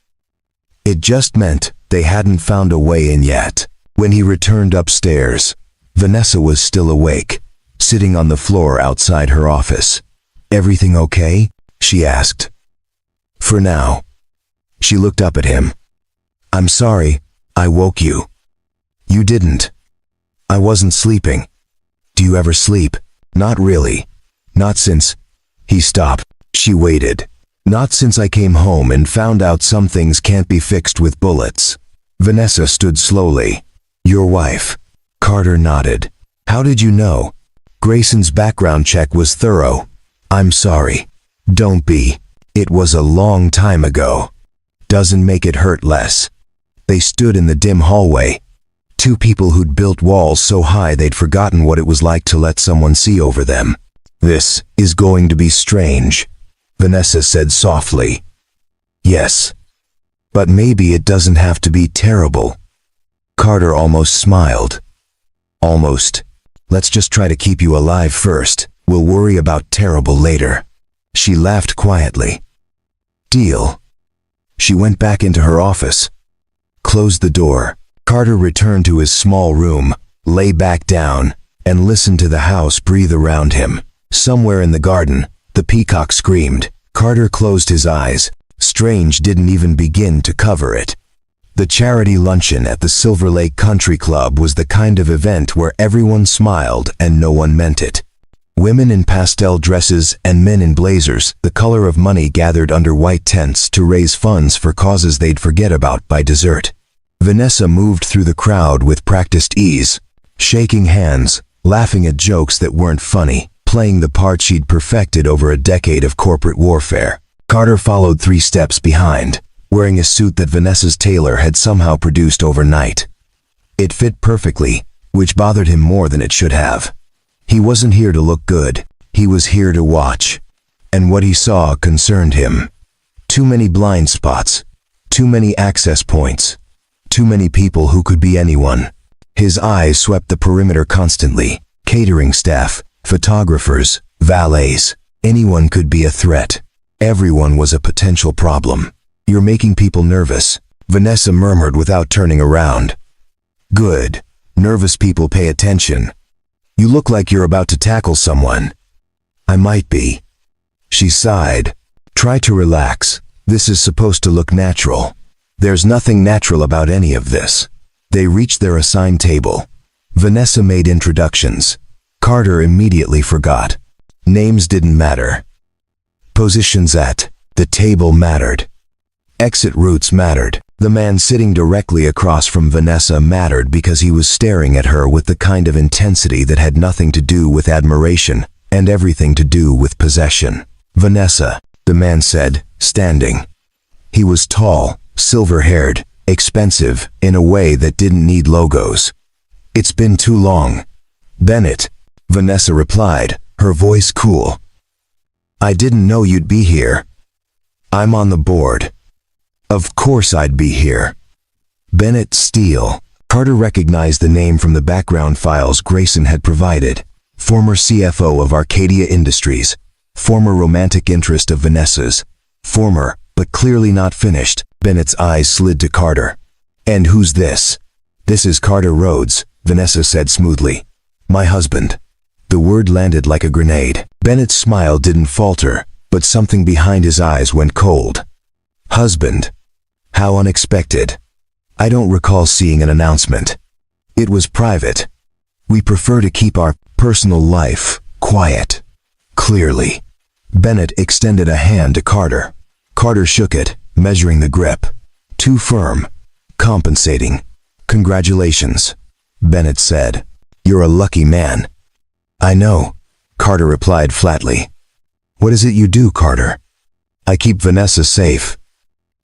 It just meant they hadn't found a way in yet. When he returned upstairs, Vanessa was still awake, sitting on the floor outside her office. "Everything okay?" she asked. For now. She looked up at him. I'm sorry, I woke you. You didn't. I wasn't sleeping. Do you ever sleep? Not really. Not since. He stopped. She waited. Not since I came home and found out some things can't be fixed with bullets. Vanessa stood slowly. Your wife. Carter nodded. How did you know? Grayson's background check was thorough. I'm sorry. Don't be. It was a long time ago. Doesn't make it hurt less. They stood in the dim hallway. Two people who'd built walls so high they'd forgotten what it was like to let someone see over them. This is going to be strange, Vanessa said softly. Yes. But maybe it doesn't have to be terrible. Carter almost smiled. Almost. Let's just try to keep you alive first. We'll worry about terrible later. She laughed quietly. Deal. She went back into her office. Closed the door. Carter returned to his small room, lay back down, and listened to the house breathe around him. Somewhere in the garden, the peacock screamed. Carter closed his eyes. Strange didn't even begin to cover it. The charity luncheon at the Silver Lake Country Club was the kind of event where everyone smiled and no one meant it. Women in pastel dresses and men in blazers, the color of money gathered under white tents to raise funds for causes they'd forget about by dessert. Vanessa moved through the crowd with practiced ease, shaking hands, laughing at jokes that weren't funny, playing the part she'd perfected over a decade of corporate warfare. Carter followed 3 steps behind, wearing a suit that Vanessa's tailor had somehow produced overnight. It fit perfectly, which bothered him more than it should have. He wasn't here to look good, he was here to watch. And what he saw concerned him. Too many blind spots, too many access points, too many people who could be anyone. His eyes swept the perimeter constantly. Catering staff, photographers, valets. Anyone could be a threat. Everyone was a potential problem. You're making people nervous, Vanessa murmured without turning around. Good. Nervous people pay attention. You look like you're about to tackle someone. I might be. She sighed. Try to relax. This is supposed to look natural. There's nothing natural about any of this. They reached their assigned table. Vanessa made introductions. Carter immediately forgot. Names didn't matter. Positions at the table mattered. Exit routes mattered. The man sitting directly across from Vanessa mattered because he was staring at her with the kind of intensity that had nothing to do with admiration and everything to do with possession. Vanessa, the man said, standing. He was tall, silver-haired, expensive in a way that didn't need logos. It's been too long. Bennett, Vanessa replied, her voice cool. I didn't know you'd be here. I'm on the board. Of course I'd be here. Bennett Steele. Carter recognized the name from the background files Grayson had provided. Former CFO of Arcadia Industries. Former romantic interest of Vanessa's. Former, but clearly not finished. Bennett's eyes slid to Carter. And who's this? This is Carter Rhodes, Vanessa said smoothly. My husband. The word landed like a grenade. Bennett's smile didn't falter, but something behind his eyes went cold. Husband. How unexpected. I don't recall seeing an announcement. It was private. We prefer to keep our personal life quiet. Clearly. Bennett extended a hand to Carter. Carter shook it, measuring the grip. Too firm. Compensating. Congratulations, Bennett said. You're a lucky man. I know, Carter replied flatly. What is it you do, Carter? I keep Vanessa safe.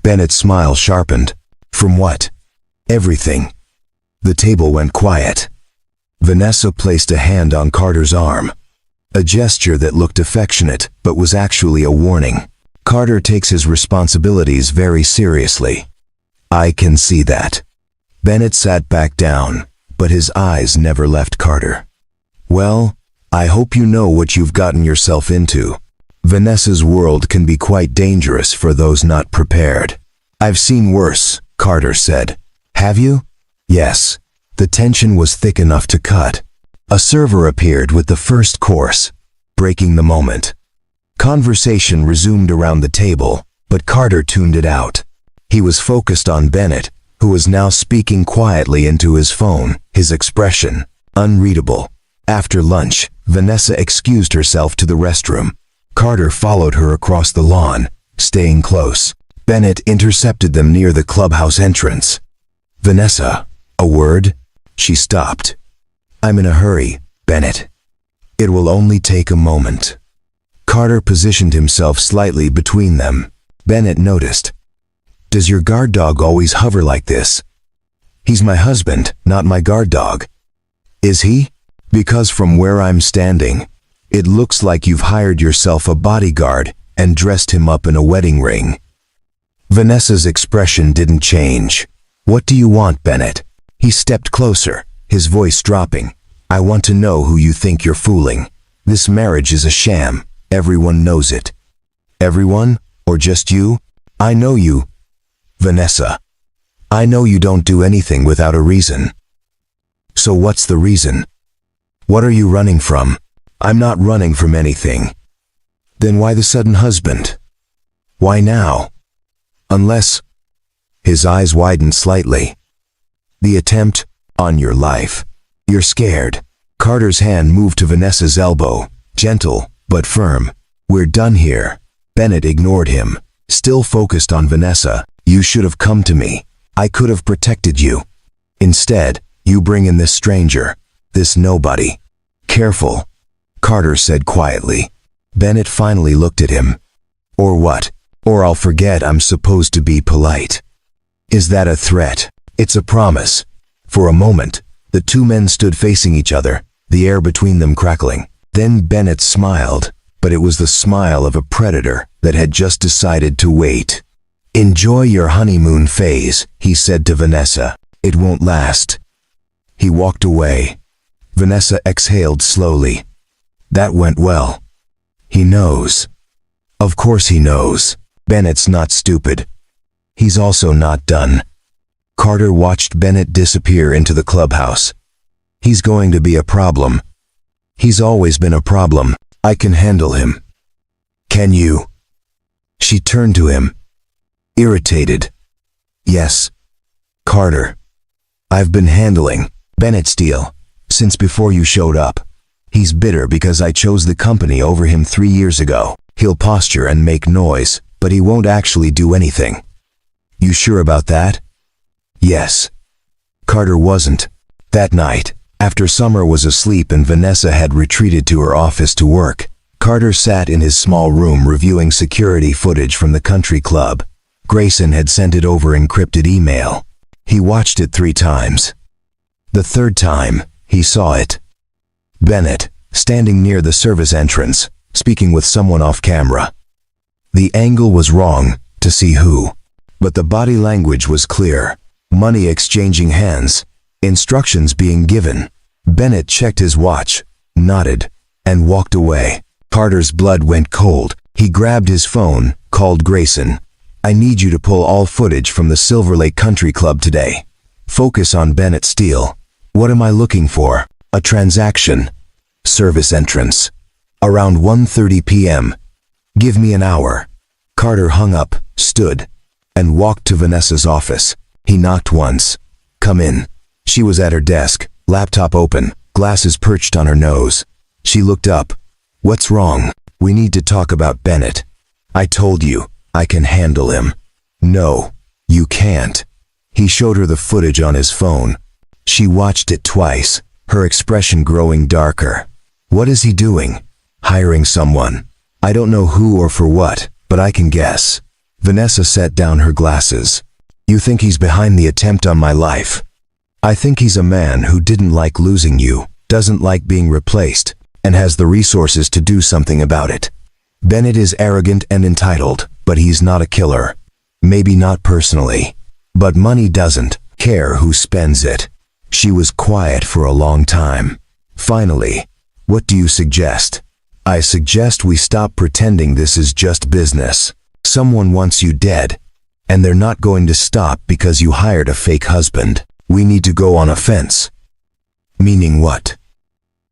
Bennett's smile sharpened. From what? Everything. The table went quiet. Vanessa placed a hand on Carter's arm. A gesture that looked affectionate, but was actually a warning. Carter takes his responsibilities very seriously. I can see that. Bennett sat back down, but his eyes never left Carter. Well, I hope you know what you've gotten yourself into. Vanessa's world can be quite dangerous for those not prepared. I've seen worse, Carter said. Have you? Yes. The tension was thick enough to cut. A server appeared with the first course, breaking the moment. Conversation resumed around the table, But Carter tuned it out. He was focused on Bennett, who was now speaking quietly into his phone, his expression unreadable. After lunch, Vanessa excused herself to the restroom. Carter followed her across the lawn, staying close. Bennett intercepted them near the clubhouse entrance. "Vanessa, a word?" She stopped. "I'm in a hurry, Bennett. It will only take a moment." Carter positioned himself slightly between them. Bennett noticed. "Does your guard dog always hover like this?" "He's my husband, not my guard dog." "Is he?" "Because from where I'm standing, it looks like you've hired yourself a bodyguard and dressed him up in a wedding ring." Vanessa's expression didn't change. "What do you want, Bennett?" He stepped closer, his voice dropping. "I want to know who you think you're fooling. This marriage is a sham. Everyone knows it." "Everyone? Or just you?" "I know you, Vanessa. I know you don't do anything without a reason." "So what's the reason? What are you running from?" "I'm not running from anything." "Then why the sudden husband? Why now? Unless—" His eyes widened slightly. "The attempt on your life. You're scared." Carter's hand moved to Vanessa's elbow, gentle but firm. "We're done here." Bennett ignored him, still focused on Vanessa. "You should have come to me. I could have protected you. Instead, you bring in this stranger, this nobody." "Careful," Carter said quietly. Bennett finally looked at him. "Or what? Or I'll forget I'm supposed to be polite." "Is that a threat?" "It's a promise." For a moment, the two men stood facing each other, the air between them crackling. Then Bennett smiled, but it was the smile of a predator that had just decided to wait. "Enjoy your honeymoon phase," he said to Vanessa. "It won't last." He walked away. Vanessa exhaled slowly. "That went well. He knows." Of course he knows. Bennett's not stupid. He's also not done. Carter watched Bennett disappear into the clubhouse. "He's going to be a problem. He's always been a problem. I can handle him." "Can you?" She turned to him, irritated. "Yes, Carter. I've been handling Bennett Steele since before you showed up. He's bitter because I chose the company over him 3 years ago. He'll posture and make noise, but he won't actually do anything." "You sure about that?" "Yes." Carter wasn't. That night, after Summer was asleep and Vanessa had retreated to her office to work, Carter sat in his small room reviewing security footage from the country club. Grayson had sent it over encrypted email. He watched it 3 times. The third time, he saw it. Bennett, standing near the service entrance, speaking with someone off camera. The angle was wrong, to see who. But the body language was clear. Money exchanging hands, instructions being given. Bennett checked his watch, nodded, and walked away. Carter's blood went cold. He grabbed his phone, called Grayson. "I need you to pull all footage from the Silver Lake Country Club today. Focus on Bennett Steele." "What am I looking for?" "A transaction. Service entrance. Around 1:30 p.m. Give me an hour." Carter hung up, stood, and walked to Vanessa's office. He knocked once. "Come in." She was at her desk, laptop open, glasses perched on her nose. She looked up. "What's wrong?" "We need to talk about Bennett. I told you, I can handle him." "No, you can't." He showed her the footage on his phone. She watched it twice, her expression growing darker. "What is he doing?" "Hiring someone. I don't know who or for what, but I can guess." Vanessa set down her glasses. "You think he's behind the attempt on my life?" "I think he's a man who didn't like losing you, doesn't like being replaced, and has the resources to do something about it. Bennett is arrogant and entitled, but he's not a killer. Maybe not personally. But money doesn't care who spends it." She was quiet for a long time. Finally, "What do you suggest?" "I suggest we stop pretending this is just business. Someone wants you dead, and they're not going to stop because you hired a fake husband. We need to go on offense." "Meaning what?"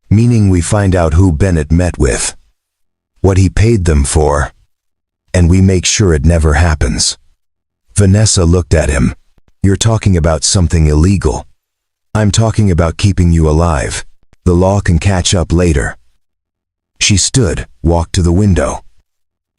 "Meaning we find out who Bennett met with. What he paid them for. and we make sure it never happens." Vanessa looked at him. "You're talking about something illegal." "I'm talking about keeping you alive. The law can catch up later." She stood, walked to the window.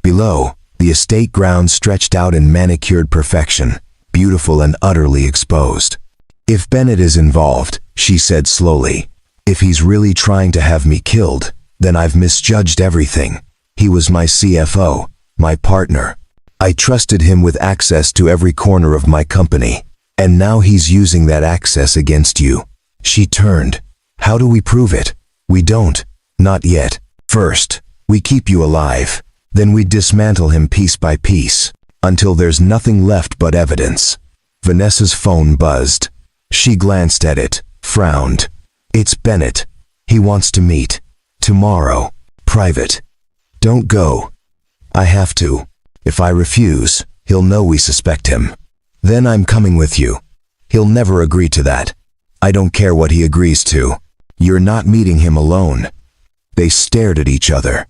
Below, the estate grounds stretched out in manicured perfection, beautiful and utterly exposed. "If Bennett is involved," she said slowly, "if he's really trying to have me killed, then I've misjudged everything. He was my CFO, my partner. I trusted him with access to every corner of my company, and now he's using that access against you." She turned. "How do we prove it?" "We don't. Not yet. First, we keep you alive. Then we dismantle him piece by piece, until there's nothing left but evidence." Vanessa's phone buzzed. She glanced at it, frowned. "It's Bennett. He wants to meet. Tomorrow. Private. Don't go." "I have to. If I refuse, he'll know we suspect him. Then I'm coming with you. He'll never agree to that. I don't care what he agrees to. You're not meeting him alone." They stared at each other.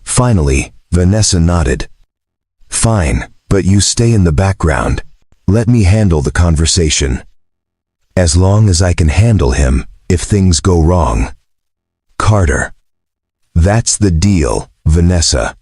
Finally, Vanessa nodded. "Fine, but you stay in the background. Let me handle the conversation. As long as I can handle him, if things go wrong." "Carter." "That's the deal, Vanessa.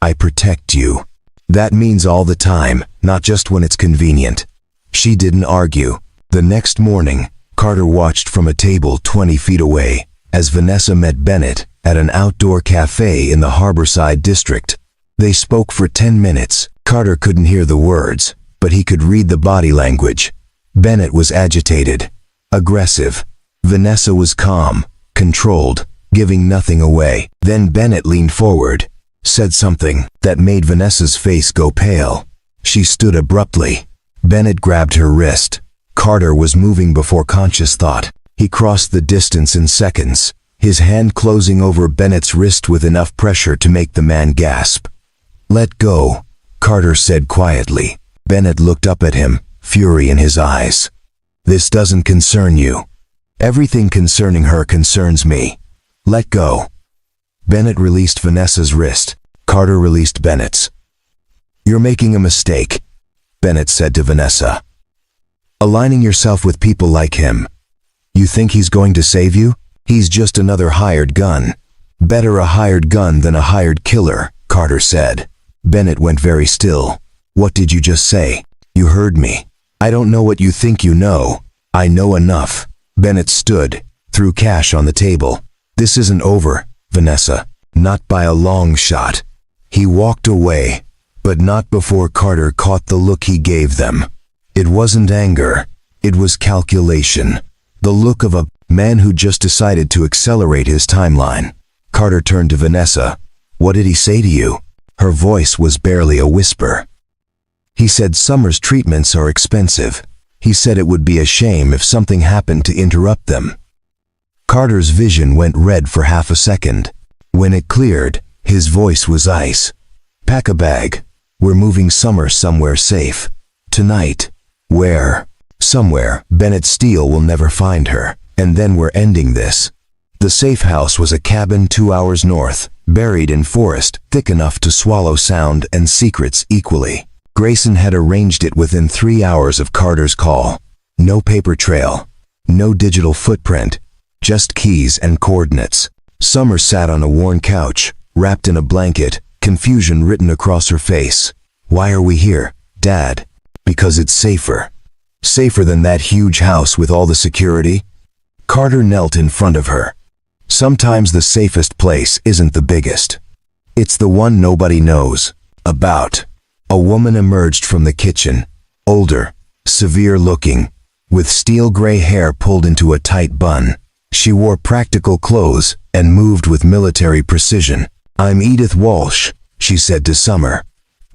I protect you. That means all the time, not just when it's convenient." She didn't argue. The next morning, Carter watched from a table 20 feet away as Vanessa met Bennett at an outdoor cafe in the Harborside district. They spoke for 10 minutes. Carter couldn't hear the words, but he could read the body language. Bennett was agitated, aggressive. Vanessa was calm, controlled, giving nothing away. Then Bennett leaned forward, said something that made Vanessa's face go pale. She stood abruptly. Bennett grabbed her wrist. Carter was moving before conscious thought. He crossed the distance in seconds, his hand closing over Bennett's wrist with enough pressure to make the man gasp. "Let go," Carter said quietly. Bennett looked up at him, fury in his eyes. "This doesn't concern you. Everything concerning her concerns me. Let go." Bennett released Vanessa's wrist. Carter released Bennett's. "You're making a mistake," Bennett said to Vanessa. "Aligning yourself with people like him. You think he's going to save you? He's just another hired gun. Better a hired gun than a hired killer," Carter said. Bennett went very still. "What did you just say?" "You heard me. I don't know what you think you know. I know enough." Bennett stood, threw cash on the table. "This isn't over, Vanessa. Not by a long shot." He walked away, but not before Carter caught the look he gave them. It wasn't anger. It was calculation. The look of a man who just decided to accelerate his timeline. Carter turned to Vanessa. "What did he say to you?" Her voice was barely a whisper. "He said Summer's treatments are expensive. He said it would be a shame if something happened to interrupt them." Carter's vision went red for half a second. When it cleared, his voice was ice. "Pack a bag. We're moving Summer somewhere safe. Tonight." "Where?" "Somewhere Bennett Steele will never find her, and then we're ending this." The safe house was a cabin 2 hours north, buried in forest thick enough to swallow sound and secrets equally. Grayson had arranged it within 3 hours of Carter's call. No paper trail, no digital footprint, just keys and coordinates. Summer sat on a worn couch, wrapped in a blanket, confusion written across her face. "Why are we here, Dad?" "Because it's safer." "Safer than that huge house with all the security?" Carter knelt in front of her. "Sometimes the safest place isn't the biggest. It's the one nobody knows about." A woman emerged from the kitchen, older, severe-looking, with steel-gray hair pulled into a tight bun. She wore practical clothes and moved with military precision. "I'm Edith Walsh," she said to Summer.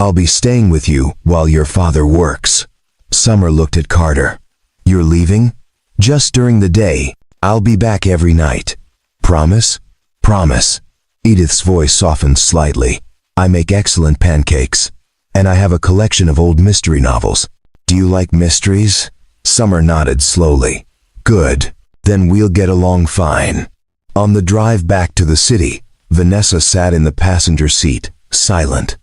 "I'll be staying with you while your father works." Summer looked at Carter. "You're leaving?" "Just during the day. I'll be back every night." "Promise?" "Promise." Edith's voice softened slightly. "I make excellent pancakes. And I have a collection of old mystery novels. Do you like mysteries?" Summer nodded slowly. "Good. Then we'll get along fine." On the drive back to the city, Vanessa sat in the passenger seat, silent.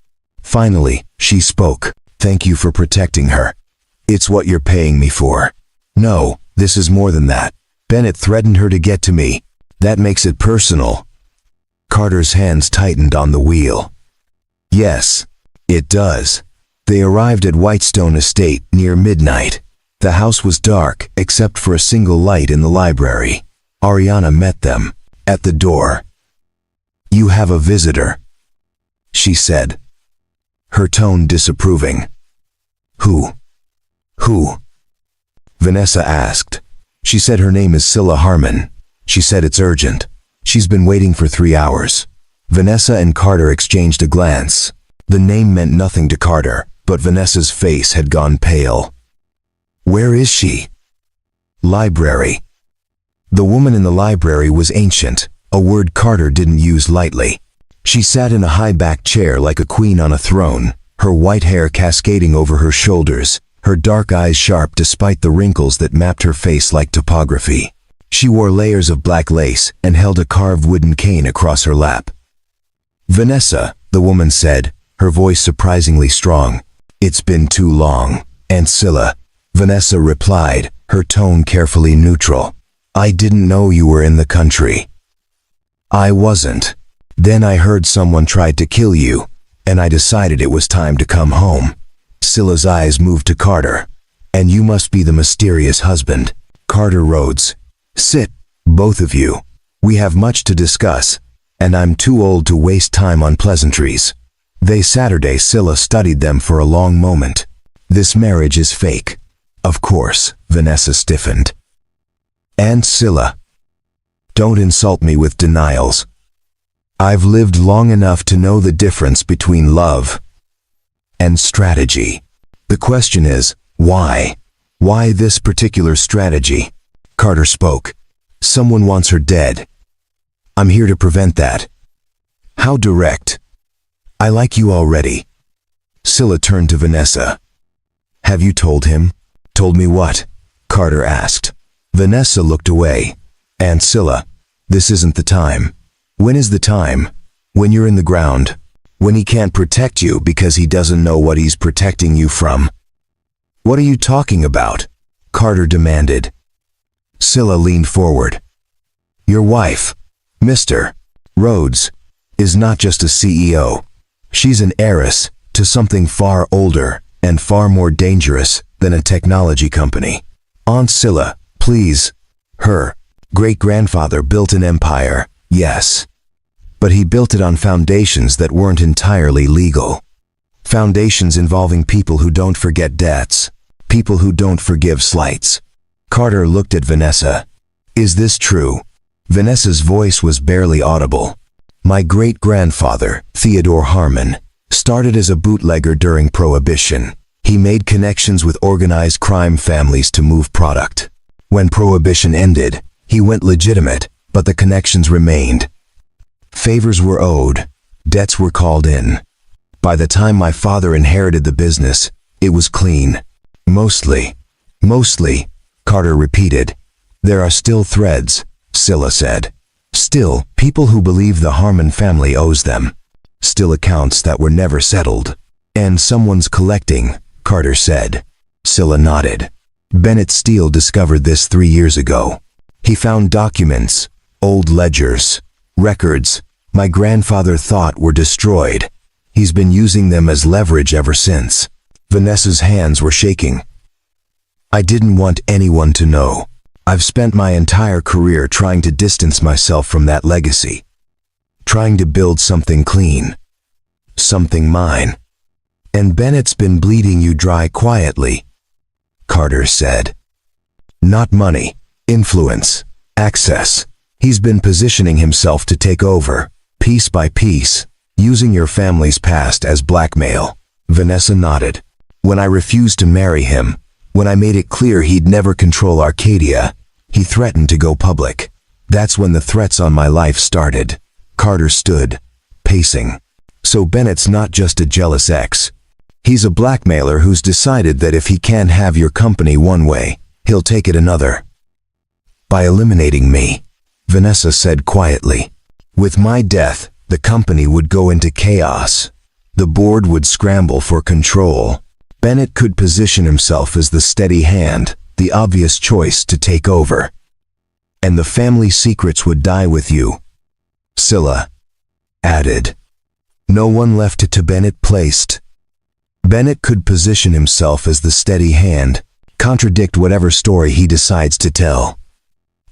Finally, she spoke. Thank you for protecting her. It's what you're paying me for. No, this is more than that. Bennett threatened her to get to me. That makes it personal. Carter's hands tightened on the wheel. Yes, it does. They arrived at Whitestone Estate near midnight. The house was dark, except for a single light in the library. Ariana met them at the door. You have a visitor, she said, her tone disapproving. Who? Vanessa asked. She said her name is Scylla Harmon. She said it's urgent. She's been waiting for 3 hours. Vanessa and Carter exchanged a glance. The name meant nothing to Carter, but Vanessa's face had gone pale. Where is she? Library. The woman in the library was ancient, a word Carter didn't use lightly. She sat in a high-backed chair like a queen on a throne, her white hair cascading over her shoulders, her dark eyes sharp despite the wrinkles that mapped her face like topography. She wore layers of black lace and held a carved wooden cane across her lap. Vanessa, the woman said, her voice surprisingly strong. It's been too long. And Scylla, Vanessa replied, her tone carefully neutral. I didn't know you were in the country. I wasn't. Then I heard someone tried to kill you, and I decided it was time to come home. Scylla's eyes moved to Carter. And you must be the mysterious husband. Carter Rhodes. Sit, both of you. We have much to discuss, and I'm too old to waste time on pleasantries. Saturday Scylla studied them for a long moment. This marriage is fake. Of course, Vanessa stiffened. And Scylla. Don't insult me with denials. I've lived long enough to know the difference between love and strategy. The question is, why? Why this particular strategy? Carter spoke. Someone wants her dead. I'm here to prevent that. How direct? I like you already. Scylla turned to Vanessa. Have you told him? Told me what? Carter asked. Vanessa looked away. And Scylla, this isn't the time. When is the time? When you're in the ground. When he can't protect you because he doesn't know what he's protecting you from. What are you talking about? Carter demanded. Scylla leaned forward. Your wife, Mr. Rhodes, is not just a CEO. She's an heiress to something far older and far more dangerous than a technology company. Aunt Scylla, please. Her great-grandfather built an empire, yes. But he built it on foundations that weren't entirely legal. Foundations involving people who don't forget debts, people who don't forgive slights. Carter looked at Vanessa. Is this true? Vanessa's voice was barely audible. My great-grandfather, Theodore Harmon, started as a bootlegger during Prohibition. He made connections with organized crime families to move product. When Prohibition ended, he went legitimate, but the connections remained. Favors were owed, debts were called in. By the time my father inherited the business, it was clean. Mostly, Carter repeated. There are still threads, Scylla said. Still, people who believe the Harmon family owes them. Still accounts that were never settled. And someone's collecting, Carter said. Scylla nodded. Bennett Steele discovered this 3 years ago. He found documents, old ledgers, records my grandfather thought were destroyed. He's been using them as leverage ever since. Vanessa's hands were shaking. I didn't want anyone to know. I've spent my entire career trying to distance myself from that legacy. Trying to build something clean. Something mine. And Bennett's been bleeding you dry quietly, Carter said. Not money, influence, access. He's been positioning himself to take over, piece by piece, using your family's past as blackmail. Vanessa nodded. When I refused to marry him, when I made it clear he'd never control Arcadia, he threatened to go public. That's when the threats on my life started. Carter stood, pacing. So Bennett's not just a jealous ex. He's a blackmailer who's decided that if he can't have your company one way, he'll take it another. By eliminating me, Vanessa said quietly. With my death, the company would go into chaos. The board would scramble for control. Bennett could position himself as the steady hand, the obvious choice to take over. And the family secrets would die with you, Scylla added. No one left it to Bennett placed. Bennett could position himself as the steady hand, contradict whatever story he decides to tell.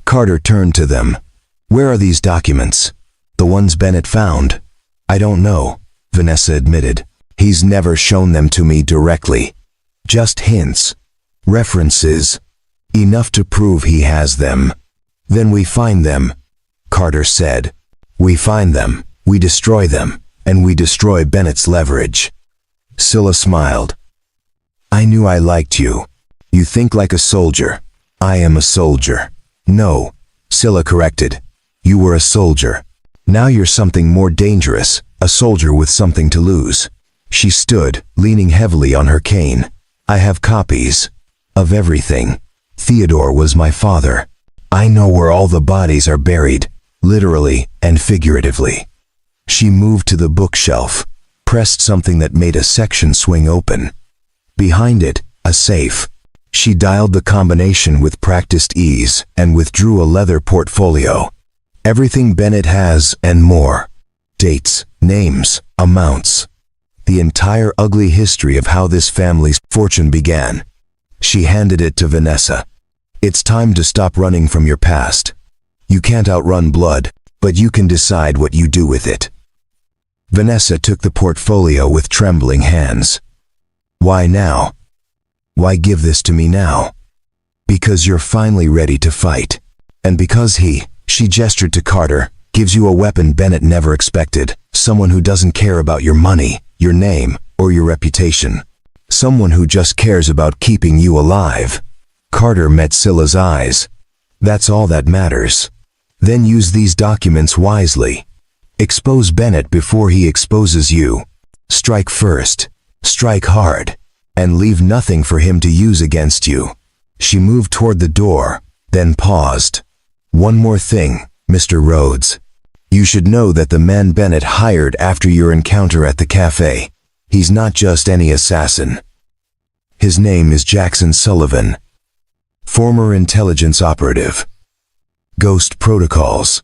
Carter turned to them. Where are these documents? The ones Bennett found? I don't know, Vanessa admitted. He's never shown them to me directly. Just hints. References. Enough to prove he has them. Then we find them, Carter said. We find them, we destroy them, and we destroy Bennett's leverage. Scylla smiled. I knew I liked you. You think like a soldier. I am a soldier. No, Scylla corrected. You were a soldier. Now you're something more dangerous, a soldier with something to lose. She stood, leaning heavily on her cane. I have copies. Of everything. Theodore was my father. I know where all the bodies are buried, literally and figuratively. She moved to the bookshelf, pressed something that made a section swing open. Behind it, a safe. She dialed the combination with practiced ease and withdrew a leather portfolio. Everything Bennett has and more. Dates, names, amounts. The entire ugly history of how this family's fortune began. She handed it to Vanessa. It's time to stop running from your past. You can't outrun blood, but you can decide what you do with it. Vanessa took the portfolio with trembling hands. Why now? Why give this to me now? Because you're finally ready to fight. And because she gestured to Carter, gives you a weapon Bennett never expected. Someone who doesn't care about your money, your name, or your reputation. Someone who just cares about keeping you alive. Carter met Scylla's eyes. That's all that matters. Then use these documents wisely. Expose Bennett before he exposes you. Strike first. Strike hard. And leave nothing for him to use against you. She moved toward the door, then paused. One more thing, Mr. Rhodes. You should know that the man Bennett hired after your encounter at the cafe, he's not just any assassin. His name is Jackson Sullivan. Former intelligence operative. Ghost protocols.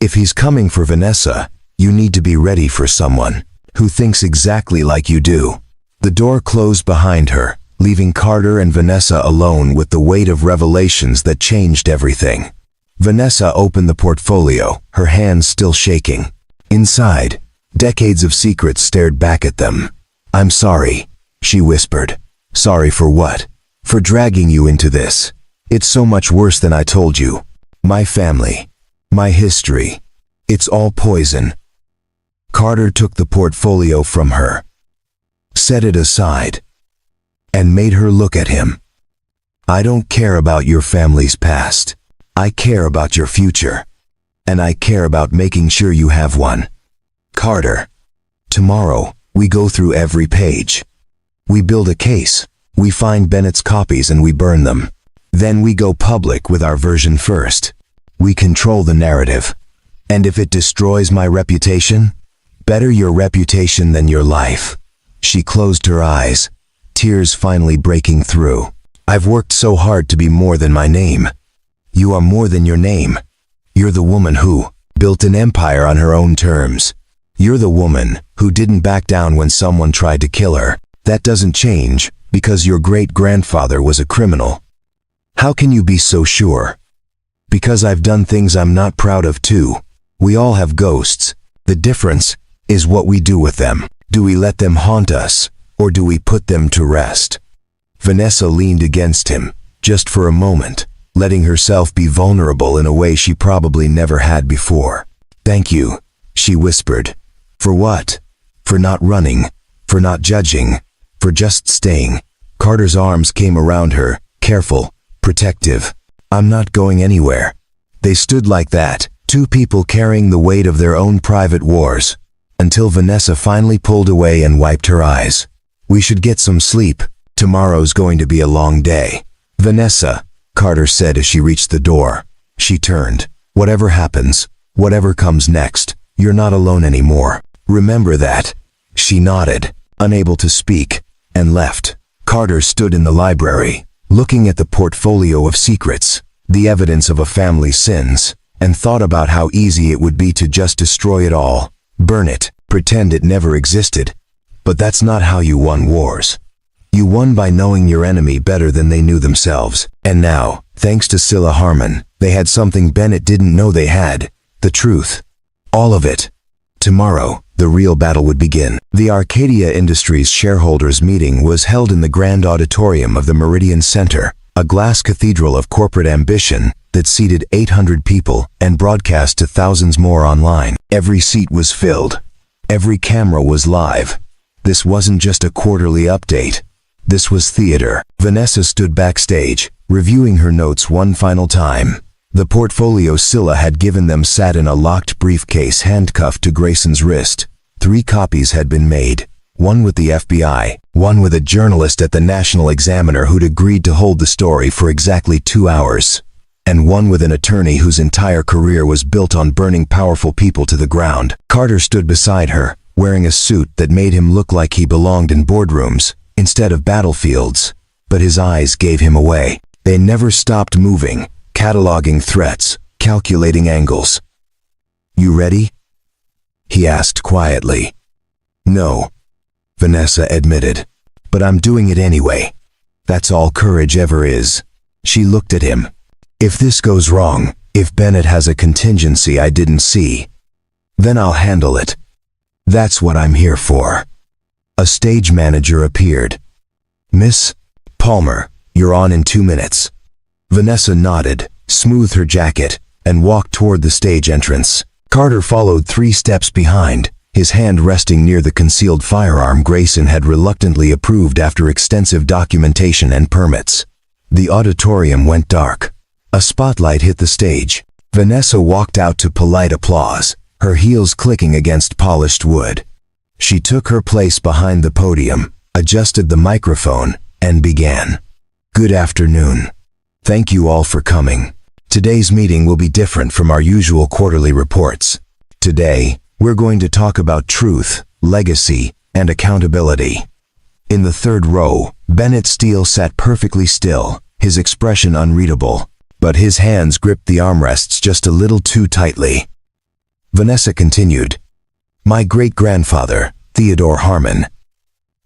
If he's coming for Vanessa, you need to be ready for someone who thinks exactly like you do. The door closed behind her, leaving Carter and Vanessa alone with the weight of revelations that changed everything. Vanessa opened the portfolio, her hands still shaking. Inside, decades of secrets stared back at them. I'm sorry, she whispered. Sorry for what? For dragging you into this. It's so much worse than I told you. My family. My history. It's all poison. Carter took the portfolio from her, set it aside, and made her look at him. I don't care about your family's past. I care about your future. And I care about making sure you have one. Carter. Tomorrow, we go through every page. We build a case. We find Bennett's copies and we burn them. Then we go public with our version first. We control the narrative. And if it destroys my reputation, better your reputation than your life. She closed her eyes, tears finally breaking through. I've worked so hard to be more than my name. You are more than your name. You're the woman who built an empire on her own terms. You're the woman who didn't back down when someone tried to kill her. That doesn't change because your great-grandfather was a criminal. How can you be so sure? Because I've done things I'm not proud of too. We all have ghosts. The difference is what we do with them. Do we let them haunt us, or do we put them to rest? Vanessa leaned against him, just for a moment, letting herself be vulnerable in a way she probably never had before. Thank you, she whispered. For what? For not running, for not judging, for just staying. Carter's arms came around her, careful, protective. I'm not going anywhere. They stood like that, two people carrying the weight of their own private wars, until Vanessa finally pulled away and wiped her eyes. We should get some sleep. Tomorrow's going to be a long day. Vanessa, Carter said as she reached the door. She turned. Whatever happens, whatever comes next, you're not alone anymore. Remember that. She nodded, unable to speak, and left. Carter stood in the library, looking at the portfolio of secrets, the evidence of a family's sins, and thought about how easy it would be to just destroy it all, burn it, pretend it never existed. But that's not how you won wars. You won by knowing your enemy better than they knew themselves. And now, thanks to Scylla Harmon, they had something Bennett didn't know they had, the truth. All of it. Tomorrow, the real battle would begin. The Arcadia Industries shareholders meeting was held in the grand auditorium of the Meridian Center, a glass cathedral of corporate ambition that seated 800 people and broadcast to thousands more online. Every seat was filled. Every camera was live. This wasn't just a quarterly update. This was theater. Vanessa stood backstage, reviewing her notes one final time. The portfolio Scylla had given them sat in a locked briefcase handcuffed to Grayson's wrist. 3 copies had been made, one with the FBI, one with a journalist at the National Examiner who'd agreed to hold the story for exactly 2 hours, and one with an attorney whose entire career was built on burning powerful people to the ground. Carter stood beside her, wearing a suit that made him look like he belonged in boardrooms instead of battlefields, but his eyes gave him away. They never stopped moving, cataloging threats, calculating angles. "You ready?" he asked quietly. "No," Vanessa admitted, "but I'm doing it anyway. That's all courage ever is." She looked at him. "If this goes wrong, if Bennett has a contingency I didn't see, then I'll handle it. That's what I'm here for." A stage manager appeared. "Miss Palmer, you're on in 2 minutes." Vanessa nodded, smoothed her jacket, and walked toward the stage entrance. Carter followed 3 steps behind, his hand resting near the concealed firearm Grayson had reluctantly approved after extensive documentation and permits. The auditorium went dark. A spotlight hit the stage. Vanessa walked out to polite applause, her heels clicking against polished wood. She took her place behind the podium, adjusted the microphone, and began. "Good afternoon. Thank you all for coming. Today's meeting will be different from our usual quarterly reports. Today, we're going to talk about truth, legacy, and accountability." In the 3rd row, Bennett Steele sat perfectly still, his expression unreadable, but his hands gripped the armrests just a little too tightly. Vanessa continued, "My great-grandfather, Theodore Harmon,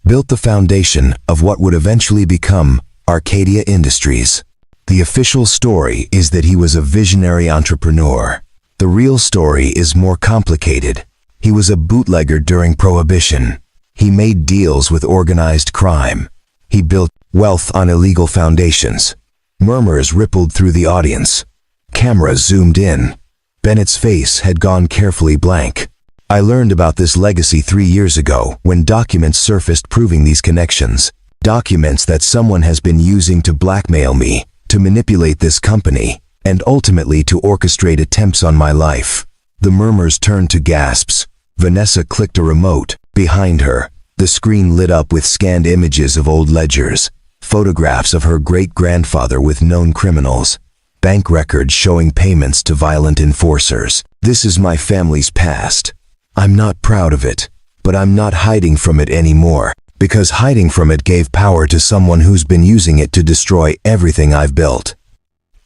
built the foundation of what would eventually become Arcadia Industries. The official story is that he was a visionary entrepreneur. The real story is more complicated. He was a bootlegger during Prohibition. He made deals with organized crime. He built wealth on illegal foundations." Murmurs rippled through the audience. Cameras zoomed in. Bennett's face had gone carefully blank. "I learned about this legacy 3 years ago when documents surfaced proving these connections. Documents that someone has been using to blackmail me, to manipulate this company, and ultimately to orchestrate attempts on my life." The murmurs turned to gasps. Vanessa clicked a remote. Behind her, the screen lit up with scanned images of old ledgers, photographs of her great-grandfather with known criminals, bank records showing payments to violent enforcers. "This is my family's past. I'm not proud of it, but I'm not hiding from it anymore, because hiding from it gave power to someone who's been using it to destroy everything I've built."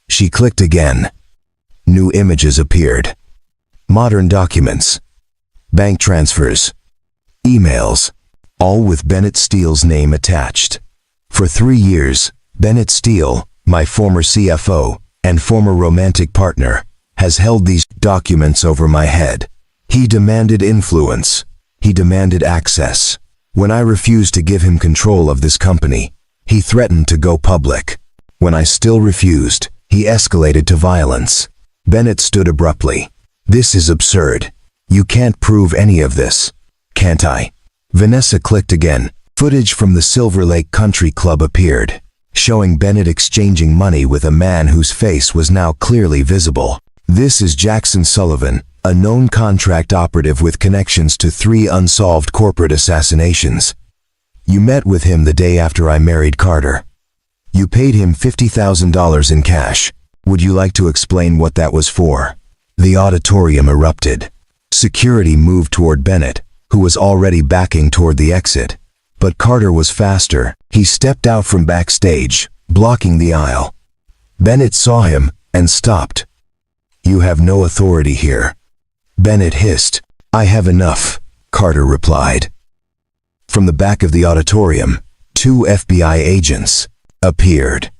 She clicked again. New images appeared. Modern documents, bank transfers, emails, all with Bennett Steele's name attached. For 3 years, Bennett Steele, my former CFO and former romantic partner, has held these documents over my head. He demanded influence. He demanded access. When I refused to give him control of this company, he threatened to go public. When I still refused, he escalated to violence. Bennett stood abruptly. "This is absurd. You can't prove any of this, can't I?" Vanessa clicked again. Footage from the Silver Lake Country Club appeared, showing Bennett exchanging money with a man whose face was now clearly visible. "This is Jackson Sullivan, a known contract operative with connections to 3 unsolved corporate assassinations. You met with him the day after I married Carter. You paid him $50,000 in cash. Would you like to explain what that was for?" The auditorium erupted. Security moved toward Bennett, who was already backing toward the exit. But Carter was faster. He stepped out from backstage, blocking the aisle. Bennett saw him and stopped. "You have no authority here," Bennett hissed. "I have enough," Carter replied. From the back of the auditorium, 2 FBI agents appeared.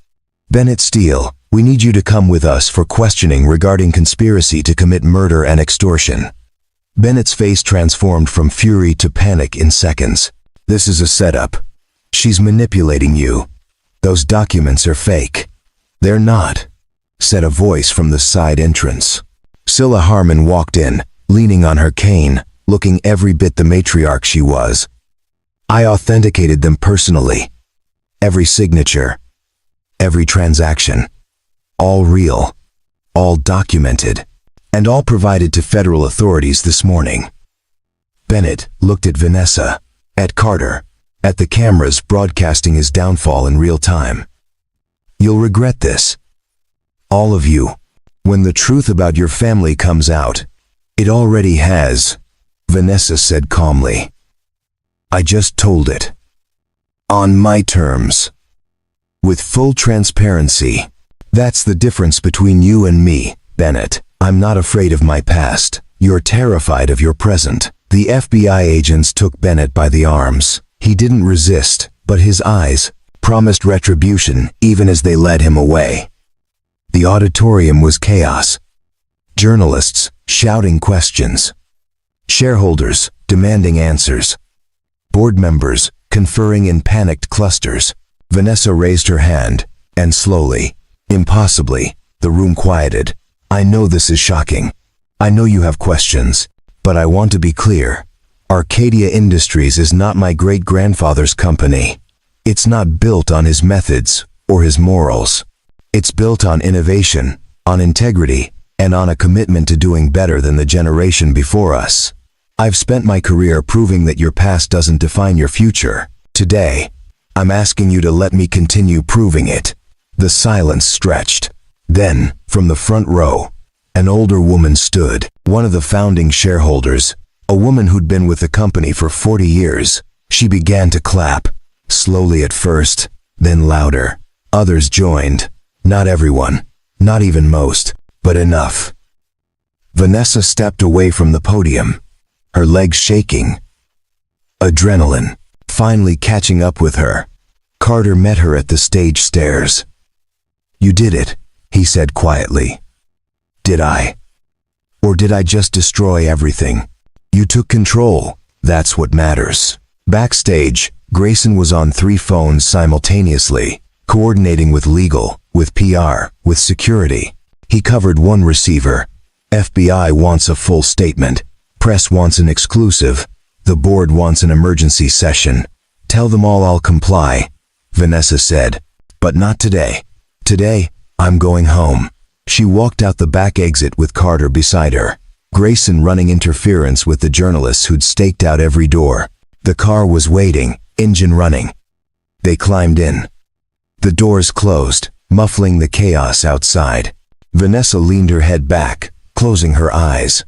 "Bennett Steele, we need you to come with us for questioning regarding conspiracy to commit murder and extortion." Bennett's face transformed from fury to panic in seconds. "This is a setup. She's manipulating you. Those documents are fake." "They're not," said a voice from the side entrance. Scylla Harmon walked in, leaning on her cane, looking every bit the matriarch she was. "I authenticated them personally. Every signature, every transaction. All real, all documented, and all provided to federal authorities this morning." Bennett looked at Vanessa, at Carter, at the cameras broadcasting his downfall in real time. "You'll regret this. All of you. When the truth about your family comes out, it already has," Vanessa said calmly. "I just told it. On my terms. With full transparency. That's the difference between you and me, Bennett. I'm not afraid of my past. You're terrified of your present." The FBI agents took Bennett by the arms. He didn't resist, but his eyes promised retribution even as they led him away. The auditorium was chaos. Journalists shouting questions. Shareholders demanding answers. Board members conferring in panicked clusters. Vanessa raised her hand, and slowly, impossibly, the room quieted. "I know this is shocking. I know you have questions, but I want to be clear. Arcadia Industries is not my great-grandfather's company. It's not built on his methods or his morals. It's built on innovation, on integrity, and on a commitment to doing better than the generation before us. I've spent my career proving that your past doesn't define your future. Today, I'm asking you to let me continue proving it." The silence stretched. Then, from the front row, an older woman stood, one of the founding shareholders, a woman who'd been with the company for 40 years. She began to clap, slowly at first, then louder. Others joined. Not everyone, not even most, but enough. Vanessa stepped away from the podium, her legs shaking. Adrenaline finally catching up with her. Carter met her at the stage stairs. "You did it," he said quietly. "Did I? Or did I just destroy everything? You took control. That's what matters." Backstage, Grayson was on 3 phones simultaneously, coordinating with legal, with PR, with security. He covered one receiver. FBI wants a full statement. Press wants an exclusive. The board wants an emergency session. "Tell them all I'll comply," Vanessa said. "But not today. Today, I'm going home." She walked out the back exit with Carter beside her, Grayson running interference with the journalists who'd staked out every door. The car was waiting, engine running. They climbed in. The doors closed, muffling the chaos outside. Vanessa leaned her head back, closing her eyes.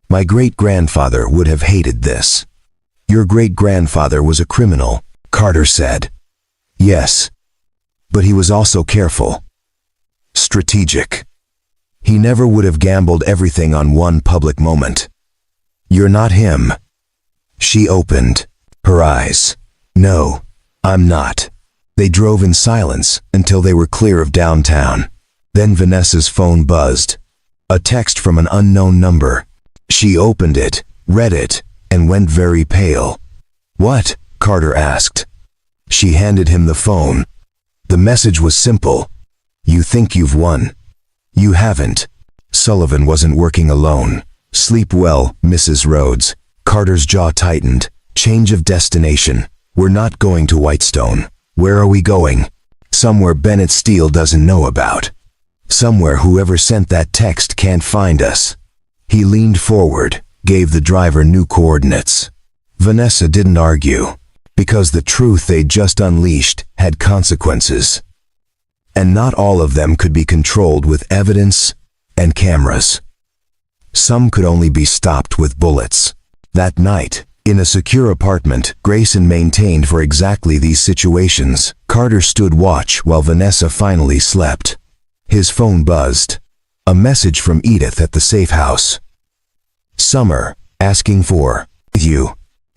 "My great-grandfather would have hated this." "Your great-grandfather was a criminal," Carter said. "Yes. But he was also careful. Strategic. He never would have gambled everything on one public moment. You're not him." She opened her eyes. "No, I'm not." They drove in silence until they were clear of downtown. Then Vanessa's phone buzzed. A text from an unknown number. She opened it, read it, and went very pale. "What?" Carter asked. She handed him the phone. The message was simple. "You think you've won. You haven't." Sullivan wasn't working alone. "Sleep well, Mrs. Rhodes." Carter's jaw tightened. "Change of destination. We're not going to Whitestone. Where are we going?" "Somewhere Bennett Steele doesn't know about. Somewhere whoever sent that text can't find us." He leaned forward, gave the driver new coordinates. Vanessa didn't argue, because the truth they'd just unleashed had consequences. And not all of them could be controlled with evidence and cameras. Some could only be stopped with bullets. That night, In a secure apartment Grayson maintained for exactly these situations, Carter stood watch while Vanessa finally slept. His phone buzzed. A message from Edith at the safe house. Summer, asking for you.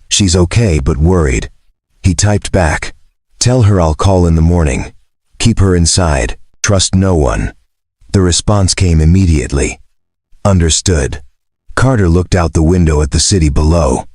She's okay but worried. He typed back. Tell her I'll call in the morning. Keep her inside. Trust no one. The response came immediately. Understood. Carter looked out the window at the city below.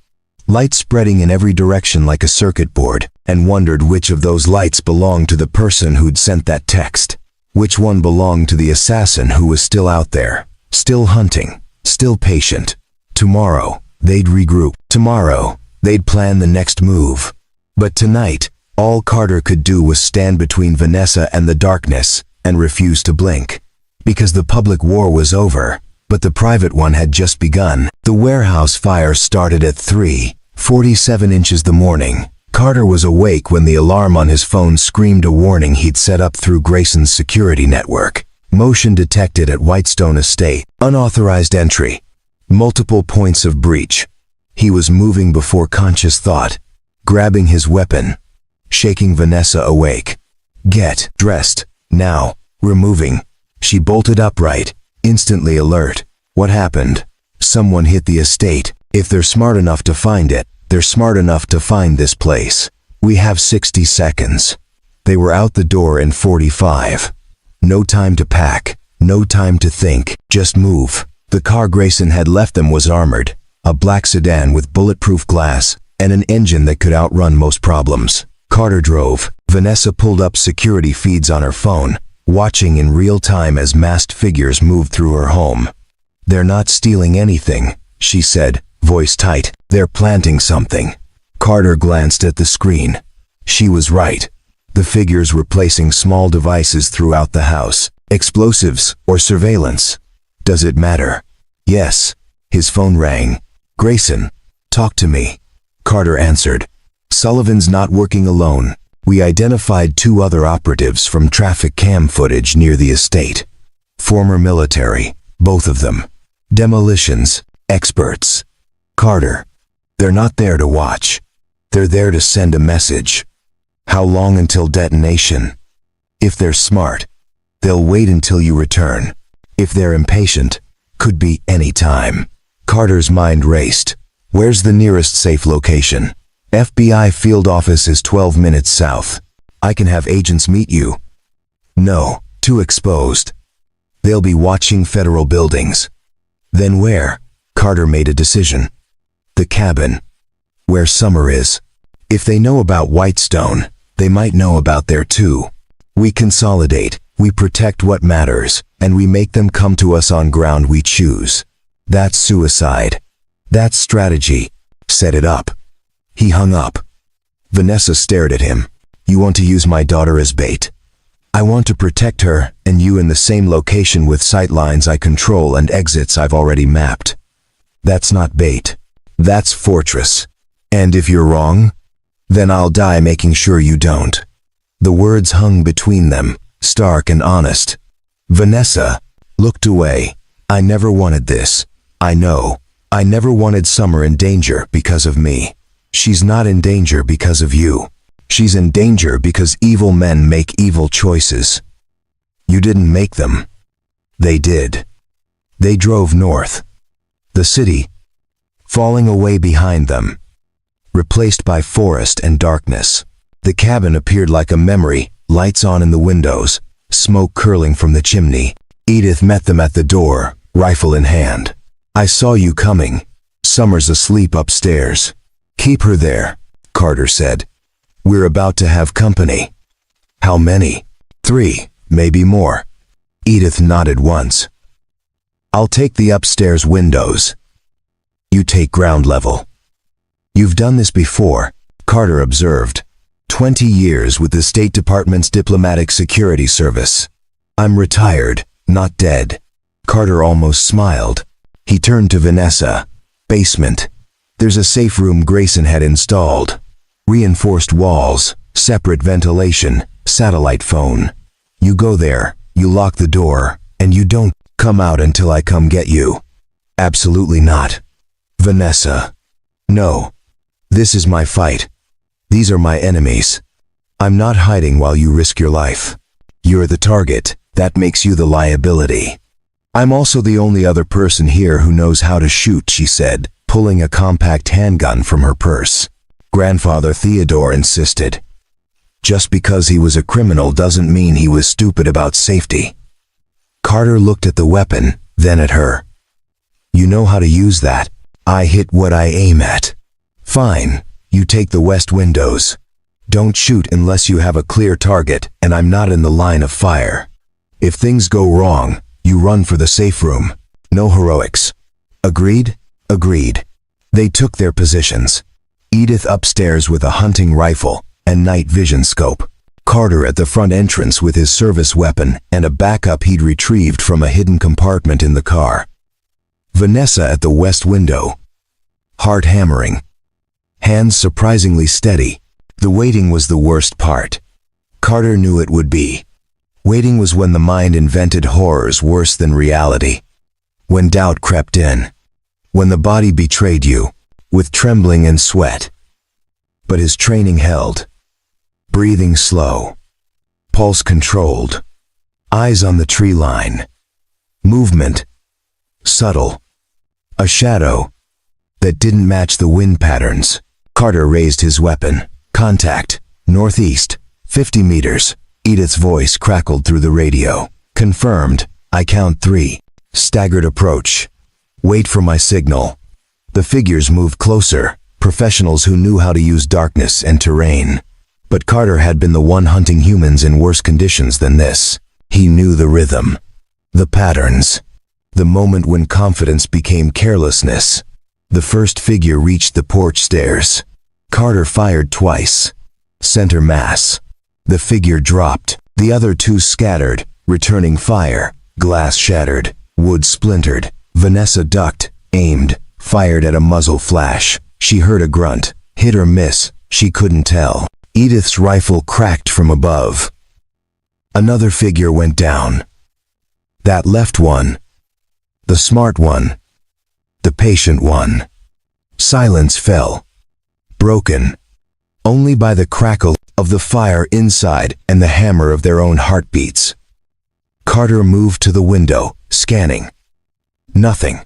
Lights spreading in every direction like a circuit board, and wondered which of those lights belonged to the person who'd sent that text. Which one belonged to the assassin who was still out there, still hunting, still patient. Tomorrow, they'd regroup. Tomorrow, they'd plan the next move. But tonight, all Carter could do was stand between Vanessa and the darkness, and refuse to blink. Because the public war was over, but the private one had just begun. The warehouse fire started at 3:47 inches the morning. Carter was awake when the alarm on his phone screamed a warning he'd set up through Grayson's security network. Motion detected at Whitestone Estate. Unauthorized entry. Multiple points of breach. He was moving before conscious thought, grabbing his weapon, shaking Vanessa awake. Get dressed, now, removing. She bolted upright, instantly alert. What happened? Someone hit the estate. If they're smart enough to find it, they're smart enough to find this place. We have 60 seconds. They were out the door in 45. No time to pack, no time to think, just move. The car Grayson had left them was armored, a black sedan with bulletproof glass, and an engine that could outrun most problems. Carter drove. Vanessa pulled up security feeds on her phone, watching in real time as masked figures moved through her home. They're not stealing anything, she said, voice tight. They're planting something. Carter glanced at the screen. She was right. The figures were placing small devices throughout the house. Explosives or surveillance. Does it matter? Yes. His phone rang. Grayson, talk to me. Carter answered. Sullivan's not working alone. We identified 2 other operatives from traffic cam footage near the estate. Former military, both of them. Demolitions, experts. Carter, they're not there to watch. They're there to send a message. How long until detonation? If they're smart, they'll wait until you return. If they're impatient, could be any time. Carter's mind raced. Where's the nearest safe location? FBI field office is 12 minutes south. I can have agents meet you. No, too exposed. They'll be watching federal buildings. Then where? Carter made a decision. The cabin. Where Summer is. If they know about Whitestone, they might know about there too. We consolidate, we protect what matters, and we make them come to us on ground we choose. That's suicide. That's strategy. Set it up. He hung up. Vanessa stared at him. You want to use my daughter as bait? I want to protect her and you in the same location with sightlines I control and exits I've already mapped. That's not bait. That's fortress. And if you're wrong, then I'll die making sure you don't. The words hung between them, stark and honest. Vanessa looked away. I never wanted this. I know. I never wanted Summer in danger because of me. She's not in danger because of you. She's in danger because evil men make evil choices. You didn't make them. They did. They drove north. The city, falling away behind them, replaced by forest and darkness. The cabin appeared like a memory, lights on in the windows, smoke curling from the chimney. Edith met them at the door, rifle in hand. I saw you coming. Summer's asleep upstairs. Keep her there, Carter said. We're about to have company. How many? 3, maybe more. Edith nodded once. I'll take the upstairs windows. You take ground level. You've done this before, Carter observed. 20 years with the State Department's Diplomatic Security Service. I'm retired, not dead. Carter almost smiled. He turned to Vanessa. Basement. There's a safe room Grayson had installed. Reinforced walls, separate ventilation, satellite phone. You go there, you lock the door, and you don't come out until I come get you. Absolutely not. Vanessa. No. This is my fight. These are my enemies. I'm not hiding while you risk your life. You're the target. That makes you the liability. I'm also the only other person here who knows how to shoot, she said, pulling a compact handgun from her purse. Grandfather Theodore insisted. Just because he was a criminal doesn't mean he was stupid about safety. Carter looked at the weapon, then at her. You know how to use that. I hit what I aim at. Fine, you take the west windows. Don't shoot unless you have a clear target and I'm not in the line of fire. If things go wrong, you run for the safe room. No heroics. Agreed? Agreed. They took their positions. Edith upstairs with a hunting rifle and night vision scope. Carter at the front entrance with his service weapon and a backup he'd retrieved from a hidden compartment in the car. Vanessa at the west window. Heart hammering. Hands surprisingly steady. The waiting was the worst part. Carter knew it would be. Waiting was when the mind invented horrors worse than reality. When doubt crept in. When the body betrayed you, with trembling and sweat. But his training held. Breathing slow. Pulse controlled. Eyes on the tree line. Movement. Subtle. A shadow that didn't match the wind patterns. Carter raised his weapon. Contact. Northeast. 50 meters. Edith's voice crackled through the radio. Confirmed. I count 3. Staggered approach. Wait for my signal. The figures moved closer, professionals who knew how to use darkness and terrain. But Carter had been the one hunting humans in worse conditions than this. He knew the rhythm. The patterns. The moment when confidence became carelessness. The first figure reached the porch stairs. Carter fired twice. Center mass. The figure dropped. The other 2 scattered, returning fire. Glass shattered. Wood splintered. Vanessa ducked, aimed, fired at a muzzle flash. She heard a grunt. Hit or miss, she couldn't tell. Edith's rifle cracked from above. Another figure went down. That left one. The smart one. The patient one. Silence fell. Broken. Only by the crackle of the fire inside and the hammer of their own heartbeats. Carter moved to the window, scanning. Nothing.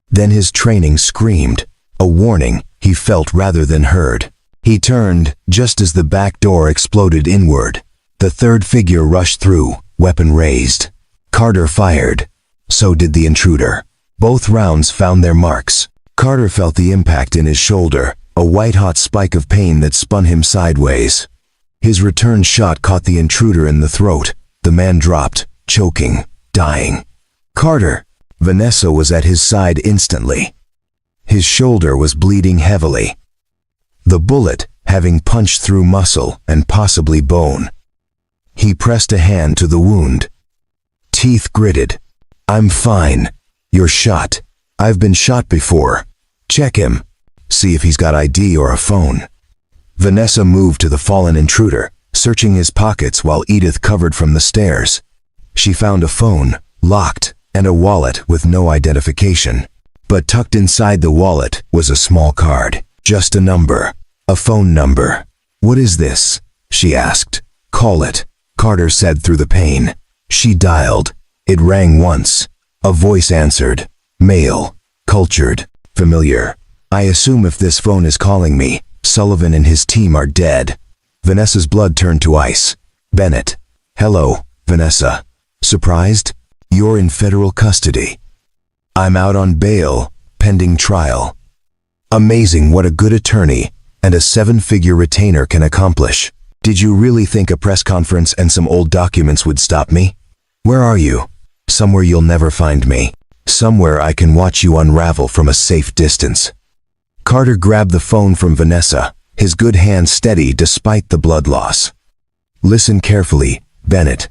Then his training screamed, a warning he felt rather than heard. He turned just as the back door exploded inward. The third figure rushed through, weapon raised. Carter fired. So did the intruder. Both rounds found their marks. Carter felt the impact in his shoulder, a white-hot spike of pain that spun him sideways. His return shot caught the intruder in the throat. The man dropped, choking, dying. Carter! Vanessa was at his side instantly. His shoulder was bleeding heavily. The bullet having punched through muscle and possibly bone. He pressed a hand to the wound. Teeth gritted. I'm fine. You're shot. I've been shot before. Check him. See if he's got ID or a phone. Vanessa moved to the fallen intruder, searching his pockets while Edith covered from the stairs. She found a phone, locked, and a wallet with no identification. But tucked inside the wallet was a small card. Just a number. A phone number. What is this? She asked. Call it, Carter said through the pain. She dialed. It rang once. A voice answered. Male. Cultured. Familiar. I assume if this phone is calling me, Sullivan and his team are dead. Vanessa's blood turned to ice. Bennett. Hello, Vanessa. Surprised? You're in federal custody. I'm out on bail, pending trial. Amazing what a good attorney and a 7-figure retainer can accomplish. Did you really think a press conference and some old documents would stop me? Where are you? Somewhere you'll never find me. Somewhere I can watch you unravel from a safe distance. Carter grabbed the phone from Vanessa, his good hand steady despite the blood loss. Listen carefully, Bennett.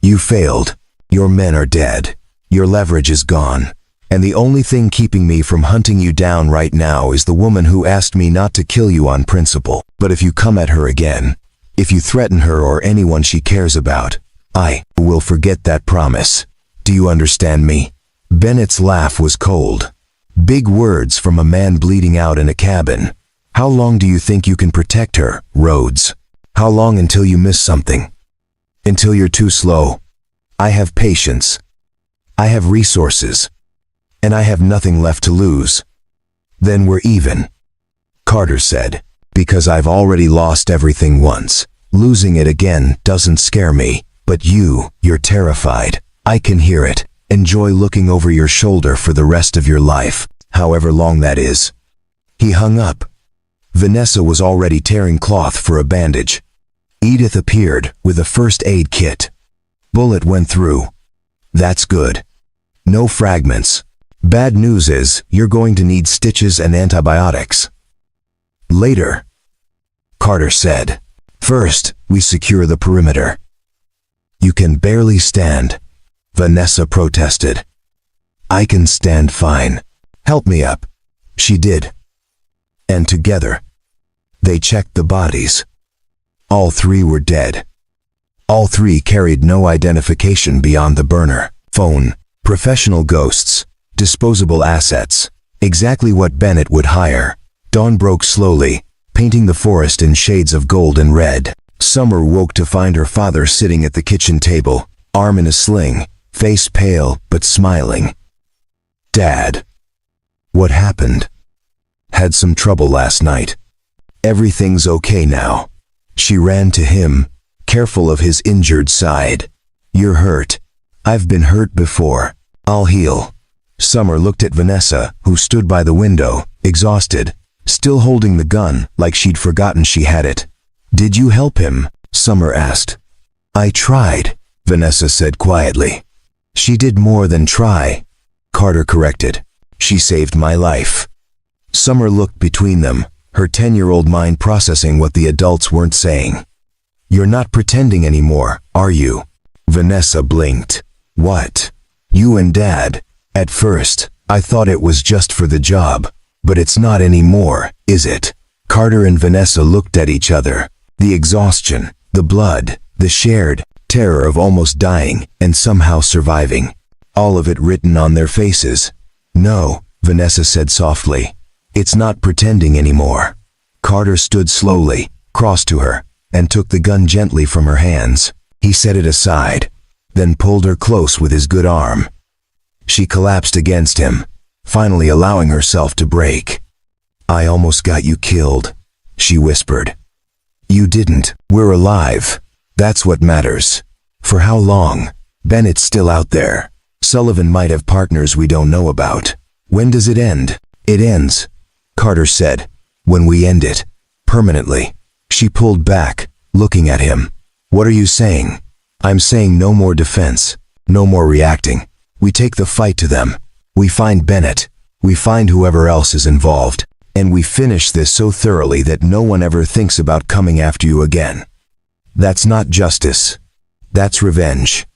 You failed. Your men are dead. Your leverage is gone. And the only thing keeping me from hunting you down right now is the woman who asked me not to kill you on principle. But if you come at her again, if you threaten her or anyone she cares about, I will forget that promise. Do you understand me? Bennett's laugh was cold. Big words from a man bleeding out in a cabin. How long do you think you can protect her, Rhodes? How long until you miss something? Until you're too slow. I have patience. I have resources. And I have nothing left to lose. Then we're even, Carter said, because I've already lost everything once. Losing it again doesn't scare me, but you're terrified. I can hear it. Enjoy looking over your shoulder for the rest of your life, however long that is. He hung up. Vanessa was already tearing cloth for a bandage. Edith appeared with a first aid kit. Bullet went through. That's good. No fragments. Bad news is, you're going to need stitches and antibiotics. Later, Carter said. First, we secure the perimeter. You can barely stand, Vanessa protested. I can stand fine. Help me up. She did. And together, they checked the bodies. All three were dead. All three carried no identification beyond the burner phone, professional ghosts, disposable assets, exactly what Bennett would hire. Dawn broke slowly, painting the forest in shades of gold and red. Summer woke to find her father sitting at the kitchen table, arm in a sling, face pale but smiling. Dad. What happened? Had some trouble last night. Everything's okay now. She ran to him, careful of his injured side. You're hurt. I've been hurt before. I'll heal. Summer looked at Vanessa, who stood by the window, exhausted, still holding the gun like she'd forgotten she had it. Did you help him? Summer asked. I tried, Vanessa said quietly. She did more than try, Carter corrected. She saved my life. Summer looked between them, her 10-year-old mind processing what the adults weren't saying. You're not pretending anymore, are you? Vanessa blinked. What? You and Dad. At first, I thought it was just for the job. But it's not anymore, is it? Carter and Vanessa looked at each other. The exhaustion, the blood, the shared terror of almost dying and somehow surviving. All of it written on their faces. No, Vanessa said softly. It's not pretending anymore. Carter stood slowly, crossed to her, and took the gun gently from her hands. He set it aside, then pulled her close with his good arm. She collapsed against him, finally allowing herself to break. I almost got you killed, she whispered. You didn't. We're alive. That's what matters. For how long? Bennett's still out there. Sullivan might have partners we don't know about. When does it end? It ends, Carter said. When we end it. Permanently. She pulled back, looking at him. What are you saying? I'm saying no more defense. No more reacting. We take the fight to them. We find Bennett. We find whoever else is involved. And we finish this so thoroughly that no one ever thinks about coming after you again. That's not justice. That's revenge.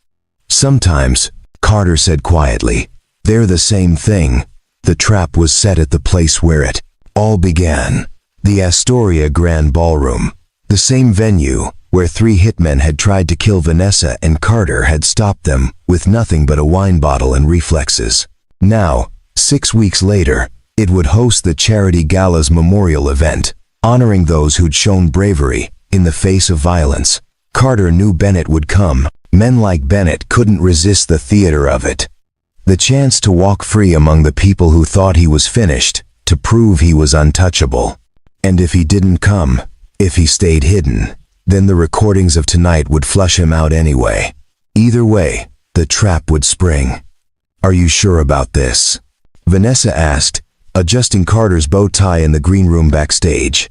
Sometimes, Carter said quietly, they're the same thing. The trap was set at the place where it all began. The Astoria Grand Ballroom. The same venue where 3 hitmen had tried to kill Vanessa and Carter had stopped them with nothing but a wine bottle and reflexes. Now, 6 weeks later, it would host the Charity Gala's memorial event, honoring those who'd shown bravery in the face of violence. Carter knew Bennett would come. Men like Bennett couldn't resist the theater of it. The chance to walk free among the people who thought he was finished, to prove he was untouchable. And if he didn't come, if he stayed hidden, then the recordings of tonight would flush him out anyway. Either way, the trap would spring. Are you sure about this? Vanessa asked, adjusting Carter's bow tie in the green room backstage.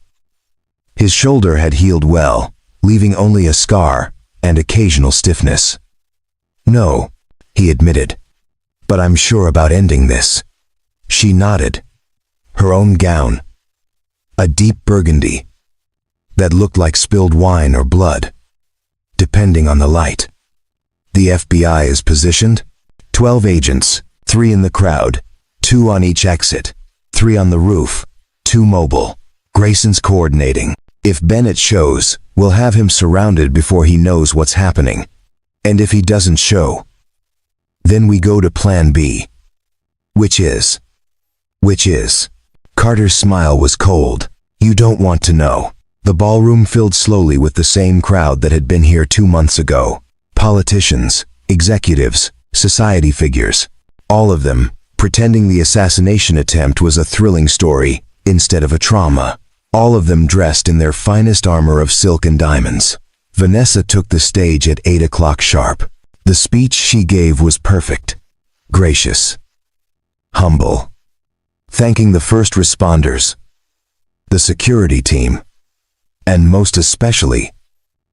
His shoulder had healed well, leaving only a scar and occasional stiffness. No, he admitted. But I'm sure about ending this. She nodded. Her own gown. A deep burgundy that looked like spilled wine or blood, depending on the light. The FBI is positioned. 12 agents, 3 in the crowd, 2 on each exit, 3 on the roof, 2 mobile. Grayson's coordinating. If Bennett shows, we'll have him surrounded before he knows what's happening. And if he doesn't show, then we go to Plan B. Which is? Carter's smile was cold. He You don't want to know. The ballroom filled slowly with the same crowd that had been here 2 months ago. Politicians, executives, society figures. All of them, pretending the assassination attempt was a thrilling story instead of a trauma. All of them dressed in their finest armor of silk and diamonds. Vanessa took the stage at 8 o'clock sharp. The speech she gave was perfect, gracious, humble, thanking the first responders, the security team, and most especially,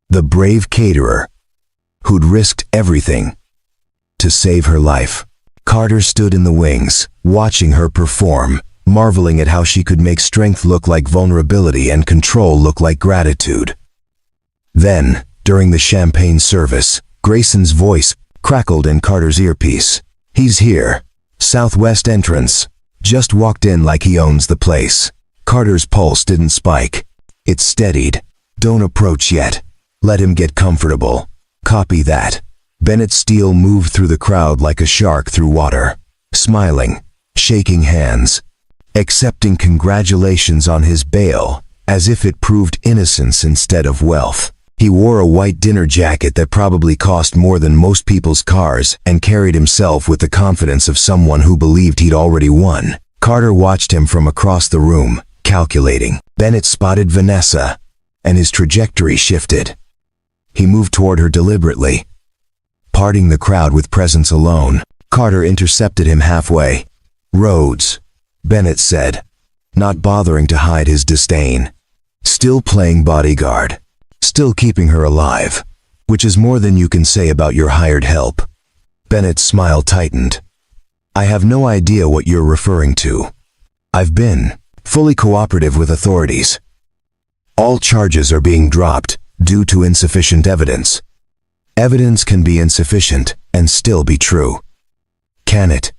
the brave caterer, who'd risked everything to save her life. Carter stood in the wings, watching her perform, marveling at how she could make strength look like vulnerability and control look like gratitude. Then, during the champagne service, Grayson's voice crackled in Carter's earpiece. "He's here. Southwest entrance. Just walked in like he owns the place." Carter's pulse didn't spike. It steadied. "Don't approach yet. Let him get comfortable." "Copy that." Bennett Steele moved through the crowd like a shark through water, smiling, shaking hands, accepting congratulations on his bail as if it proved innocence instead of wealth. He wore a white dinner jacket that probably cost more than most people's cars and carried himself with the confidence of someone who believed he'd already won. Carter watched him from across the room, calculating. Bennett spotted Vanessa, and his trajectory shifted. He moved toward her deliberately, parting the crowd with presence alone. Carter intercepted him halfway. "Rhodes," Bennett said, not bothering to hide his disdain. "Still playing bodyguard. Still keeping her alive, which is more than you can say about your hired help." Bennett's smile tightened. "I have no idea what you're referring to. I've been fully cooperative with authorities. All charges are being dropped due to insufficient evidence." Evidence can be insufficient and still be true. Can it?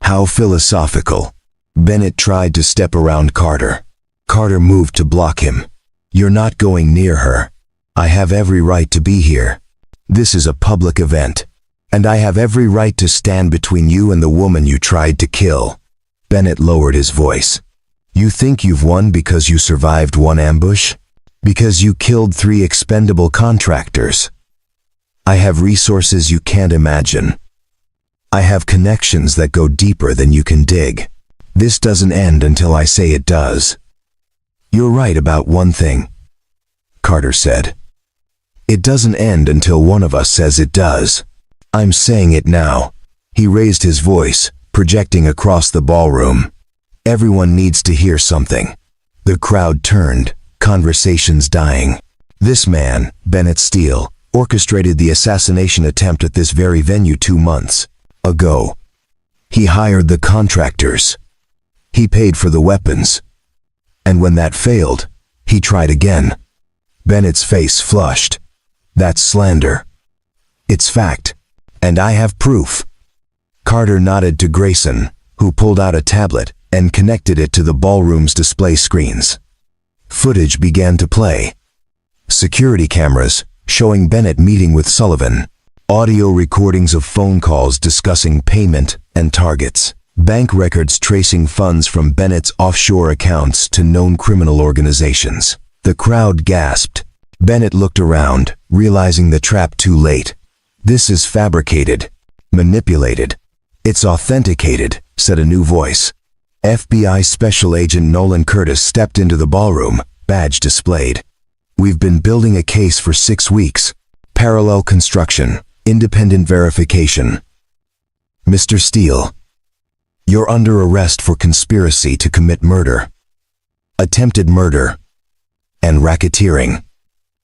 How philosophical. Bennett tried to step around Carter. Carter moved to block him. "You're not going near her. I have every right to be here. This is a public event, and I have every right to stand between you and the woman you tried to kill." Bennett lowered his voice. "You think you've won because you survived one ambush? Because you killed 3 expendable contractors? I have resources you can't imagine. I have connections that go deeper than you can dig. This doesn't end until I say it does." "You're right about one thing," Carter said. "It doesn't end until one of us says it does. I'm saying it now." He raised his voice, projecting across the ballroom. "Everyone needs to hear something." The crowd turned, conversations dying. "This man, Bennett Steele, orchestrated the assassination attempt at this very venue 2 months ago. He hired the contractors. He paid for the weapons. And when that failed, he tried again." Bennett's face flushed. "That's slander." "It's fact. And I have proof." Carter nodded to Grayson, who pulled out a tablet and connected it to the ballroom's display screens. Footage began to play. Security cameras showing Bennett meeting with Sullivan. Audio recordings of phone calls discussing payment and targets. Bank records tracing funds from Bennett's offshore accounts to known criminal organizations. The crowd gasped. Bennett looked around, realizing the trap too late. "This is fabricated, manipulated. It's authenticated," said a new voice. FBI Special Agent Nolan Curtis stepped into the ballroom, badge displayed. "We've been building a case for 6 weeks. Parallel construction, independent verification. Mr. Steele, you're under arrest for conspiracy to commit murder, attempted murder, and racketeering."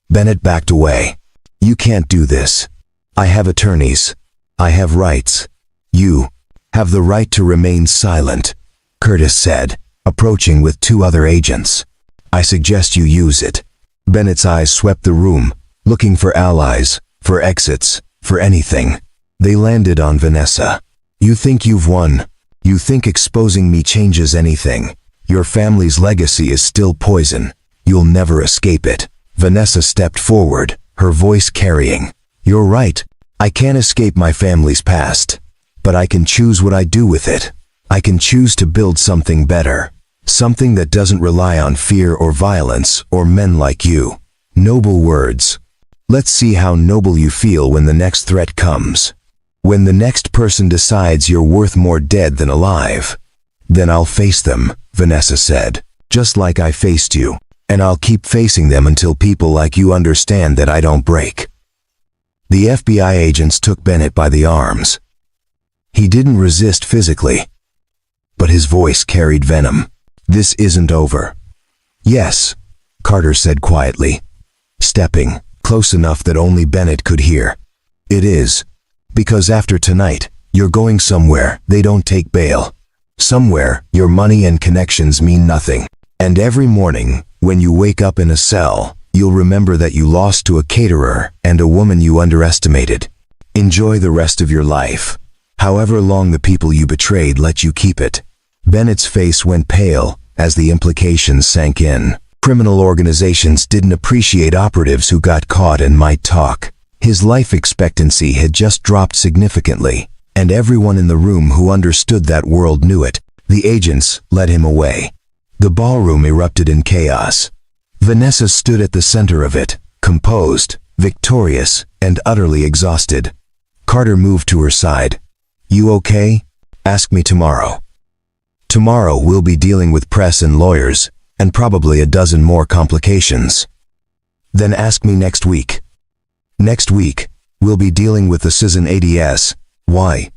Bennett backed away. "You can't do this. I have attorneys. I have rights. You have the right to remain silent," Curtis said, approaching with 2 other agents. "I suggest you use it." Bennett's eyes swept the room, looking for allies, for exits, for anything. They landed on Vanessa. "You think you've won? You think exposing me changes anything? Your family's legacy is still poison. You'll never escape it." Vanessa stepped forward, her voice carrying. "You're right. I can't escape my family's past. But I can choose what I do with it. I can choose to build something better, Something that doesn't rely on fear or violence or men like you. Noble words. Let's see how noble you feel when the next threat comes. When the next person decides you're worth more dead than alive. Then I'll face them, Vanessa said. Just like I faced you. And I'll keep facing them until people like you understand that I don't break. The FBI agents took Bennett by the arms. He didn't resist physically, but his voice carried venom. This isn't over. Yes, Carter said quietly, stepping close enough that only Bennett could hear. It is, because after tonight, you're going somewhere they don't take bail. Somewhere your money and connections mean nothing. And every morning, when you wake up in a cell, you'll remember that you lost to a caterer and a woman you underestimated. Enjoy the rest of your life. However long the people you betrayed let you keep it. Bennett's face went pale as the implications sank in. Criminal organizations didn't appreciate operatives who got caught and might talk. His life expectancy had just dropped significantly, and everyone in the room who understood that world knew it. The agents led him away. The ballroom erupted in chaos. Vanessa stood at the center of it, composed, victorious, and utterly exhausted. Carter moved to her side. You okay? Ask me tomorrow. Tomorrow we'll be dealing with press and lawyers, and probably a dozen more complications. Then ask me next week. Next week, we'll be dealing with the Citizen ADS. Why?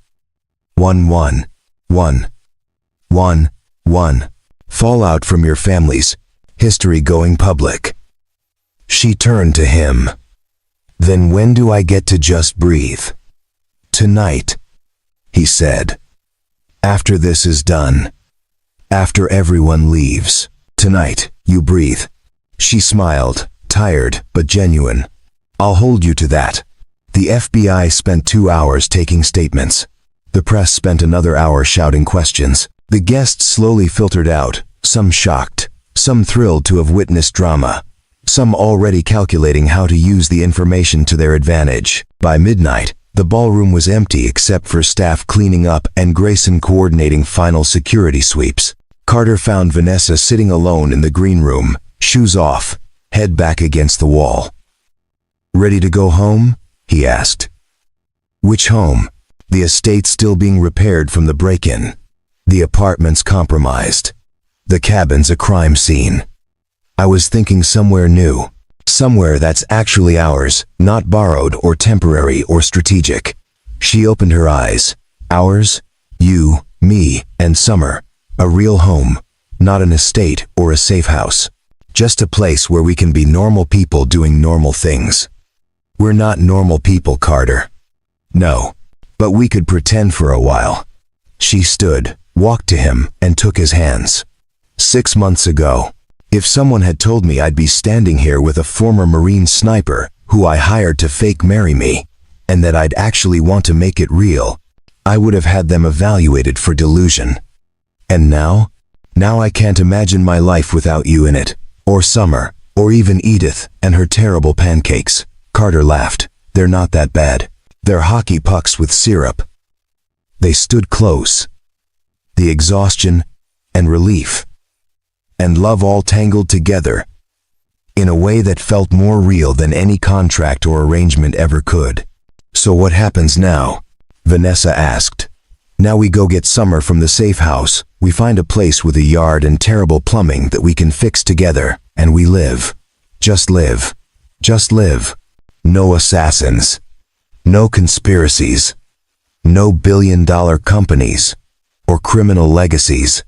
11111. Fallout from your family's history going public. She turned to him. Then when do I get to just breathe? Tonight, he said. After this is done. After everyone leaves. Tonight, you breathe. She smiled, tired but genuine. I'll hold you to that. The FBI spent 2 hours taking statements. The press spent another hour shouting questions. The guests slowly filtered out, some shocked, some thrilled to have witnessed drama, some already calculating how to use the information to their advantage. By midnight, the ballroom was empty except for staff cleaning up and Grayson coordinating final security sweeps. Carter found Vanessa sitting alone in the green room, shoes off, head back against the wall. Ready to go home? He asked. Which home? The estate still being repaired from the break-in. The apartment's compromised. The cabin's a crime scene. I was thinking somewhere new. Somewhere that's actually ours, not borrowed or temporary or strategic. She opened her eyes. Ours? You, me, and Summer. A real home, not an estate or a safe house. Just a place where we can be normal people doing normal things. We're not normal people, Carter. No, but we could pretend for a while. She stood, walked to him, and took his hands. 6 months ago, if someone had told me I'd be standing here with a former Marine sniper who I hired to fake marry me, and that I'd actually want to make it real, I would have had them evaluated for delusion. And now I can't imagine my life without you in it, or Summer, or even Edith and her terrible pancakes. Carter laughed. They're not that bad. They're hockey pucks with syrup. They stood close. The exhaustion and relief and love all tangled together in a way that felt more real than any contract or arrangement ever could. So what happens now? Vanessa asked. Now we go get Summer from the safe house. We find a place with a yard and terrible plumbing that we can fix together, and we live. Just live. Just live. No assassins. No conspiracies. No billion-dollar companies. Or criminal legacies.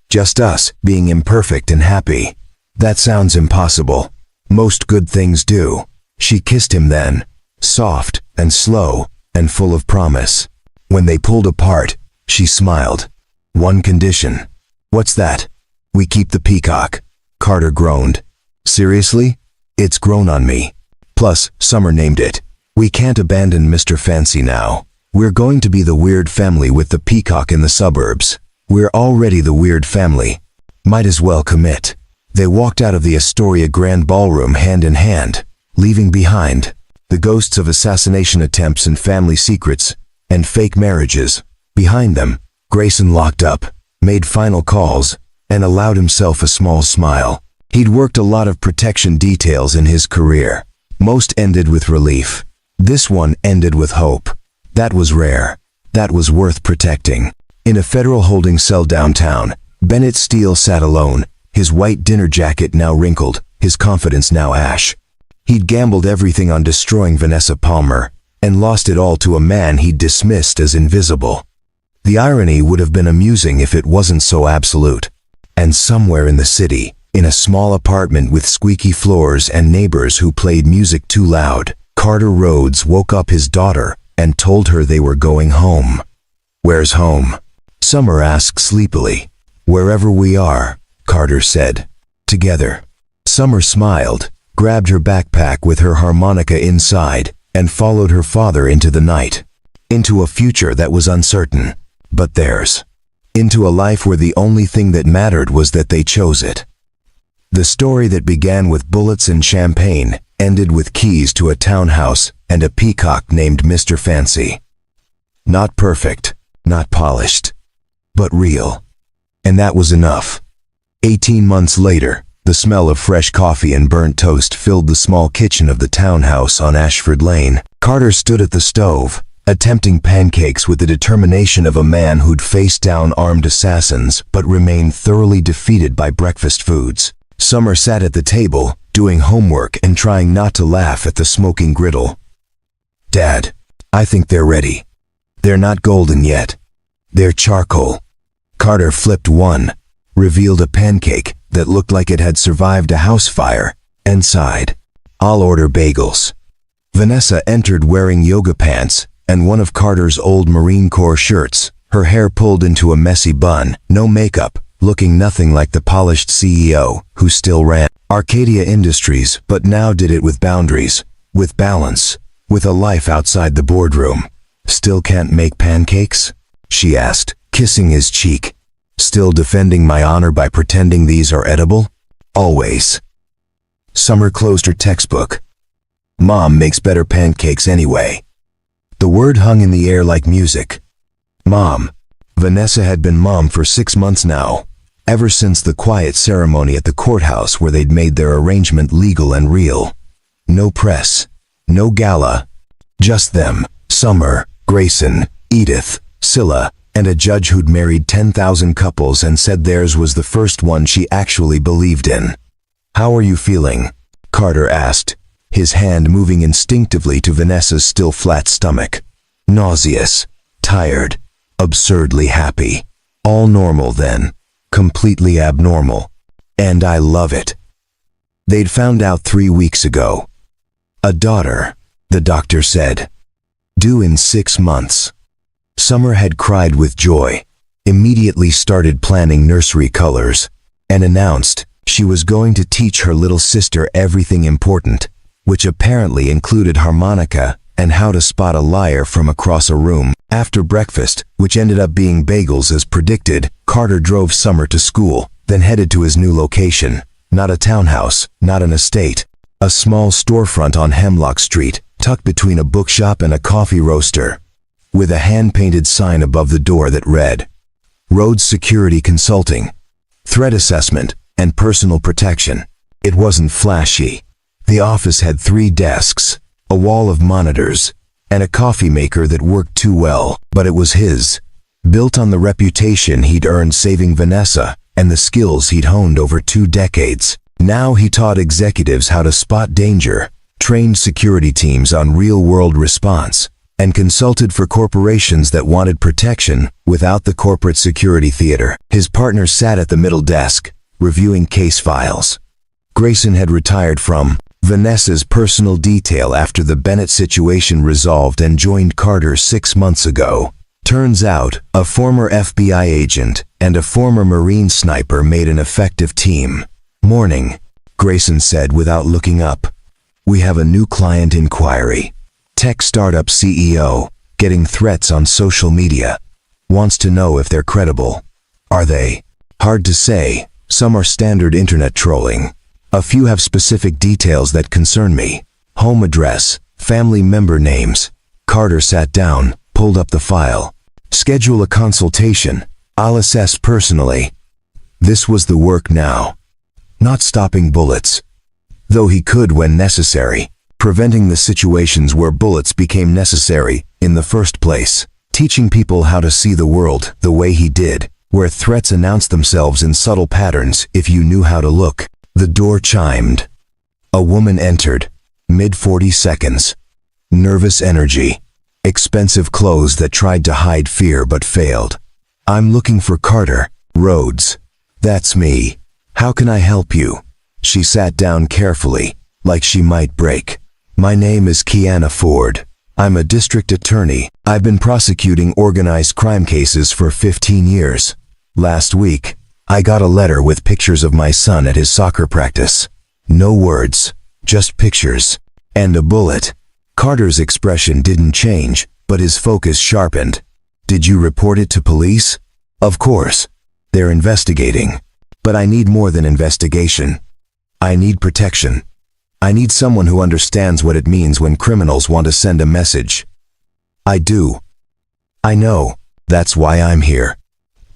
Just us being imperfect and happy. That sounds impossible. Most good things do. She kissed him then, soft and slow and full of promise. When they pulled apart, she smiled. One condition. What's that? We keep the peacock. Carter groaned. Seriously? It's grown on me. Plus, Summer named it. We can't abandon Mr. Fancy now. We're going to be the weird family with the peacock in the suburbs. We're already the weird family. Might as well commit. They walked out of the Astoria Grand Ballroom hand in hand, leaving behind the ghosts of assassination attempts and family secrets and fake marriages. Behind them, Grayson locked up, made final calls, and allowed himself a small smile. He'd worked a lot of protection details in his career. Most ended with relief. This one ended with hope. That was rare. That was worth protecting. In a federal holding cell downtown, Bennett Steele sat alone, his white dinner jacket now wrinkled, his confidence now ash. He'd gambled everything on destroying Vanessa Palmer, and lost it all to a man he'd dismissed as invisible. The irony would have been amusing if it wasn't so absolute. And somewhere in the city, in a small apartment with squeaky floors and neighbors who played music too loud, Carter Rhodes woke up his daughter and told her they were going home. "Where's home?" Summer asked sleepily. "Wherever we are," Carter said. "Together." Summer smiled, grabbed her backpack with her harmonica inside, and followed her father into the night. Into a future that was uncertain, but theirs. Into a life where the only thing that mattered was that they chose it. The story that began with bullets and champagne ended with keys to a townhouse and a peacock named Mr. Fancy. Not perfect, not polished, but real. And that was enough. 18 months later, the smell of fresh coffee and burnt toast filled the small kitchen of the townhouse on Ashford Lane. Carter stood at the stove, attempting pancakes with the determination of a man who'd faced down armed assassins but remained thoroughly defeated by breakfast foods. Summer sat at the table, doing homework and trying not to laugh at the smoking griddle. "Dad, I think they're ready. They're not golden yet. They're charcoal." Carter flipped one, revealed a pancake that looked like it had survived a house fire, and sighed. "I'll order bagels." Vanessa entered wearing yoga pants and one of Carter's old Marine Corps shirts, her hair pulled into a messy bun, no makeup, looking nothing like the polished CEO who still ran Arcadia Industries but now did it with boundaries, with balance, with a life outside the boardroom. "Still can't make pancakes?" she asked, kissing his cheek. "Still defending my honor by pretending these are edible?" "Always." Summer closed her textbook. "Mom makes better pancakes anyway." The word hung in the air like music. Mom. Vanessa had been mom for 6 months now, ever since the quiet ceremony at the courthouse where they'd made their arrangement legal and real. No press, no gala, just them, Summer, Grayson, Edith, Scylla, and a judge who'd married 10,000 couples and said theirs was the first one she actually believed in. "How are you feeling?" Carter asked, his hand moving instinctively to Vanessa's still flat stomach. "Nauseous, tired, absurdly happy. All normal then, completely abnormal. And I love it." They'd found out 3 weeks ago. A daughter, the doctor said. Due in 6 months. Summer had cried with joy, immediately started planning nursery colors, and announced she was going to teach her little sister everything important, which apparently included harmonica and how to spot a liar from across a room. After breakfast, which ended up being bagels as predicted, Carter drove Summer to school, then headed to his new location. Not a townhouse, not an estate. A small storefront on Hemlock Street, tucked between a bookshop and a coffee roaster, with a hand-painted sign above the door that read, "Rhodes Security Consulting, Threat Assessment, and Personal Protection." It wasn't flashy. The office had 3 desks, a wall of monitors, and a coffee maker that worked too well, but it was his, built on the reputation he'd earned saving Vanessa and the skills he'd honed over 2 decades. Now he taught executives how to spot danger, trained security teams on real-world response, and consulted for corporations that wanted protection without the corporate security theater. His partner sat at the middle desk, reviewing case files. Grayson had retired from Vanessa's personal detail after the Bennett situation resolved and joined Carter 6 months ago. Turns out, a former FBI agent and a former Marine sniper made an effective team. "Morning," Grayson said without looking up. "We have a new client inquiry. Tech startup CEO, getting threats on social media. Wants to know if they're credible." "Are they?" "Hard to say. Some are standard internet trolling. A few have specific details that concern me. Home address, family member names." Carter sat down, pulled up the file. "Schedule a consultation. I'll assess personally." This was the work now. Not stopping bullets, though he could when necessary, preventing the situations where bullets became necessary in the first place, teaching people how to see the world the way he did, where threats announced themselves in subtle patterns if you knew how to look. The door chimed. A woman entered, mid-40 seconds. Nervous energy. Expensive clothes that tried to hide fear but failed. "I'm looking for Carter Rhodes." "That's me. How can I help you?" She sat down carefully, like she might break. "My name is Kiana Ford. I'm a district attorney. I've been prosecuting organized crime cases for 15 years. Last week, I got a letter with pictures of my son at his soccer practice. No words, just pictures. And a bullet." Carter's expression didn't change, but his focus sharpened. "Did you report it to police?" "Of course. They're investigating. But I need more than investigation. I need protection. I need someone who understands what it means when criminals want to send a message." "I do. I know. That's why I'm here."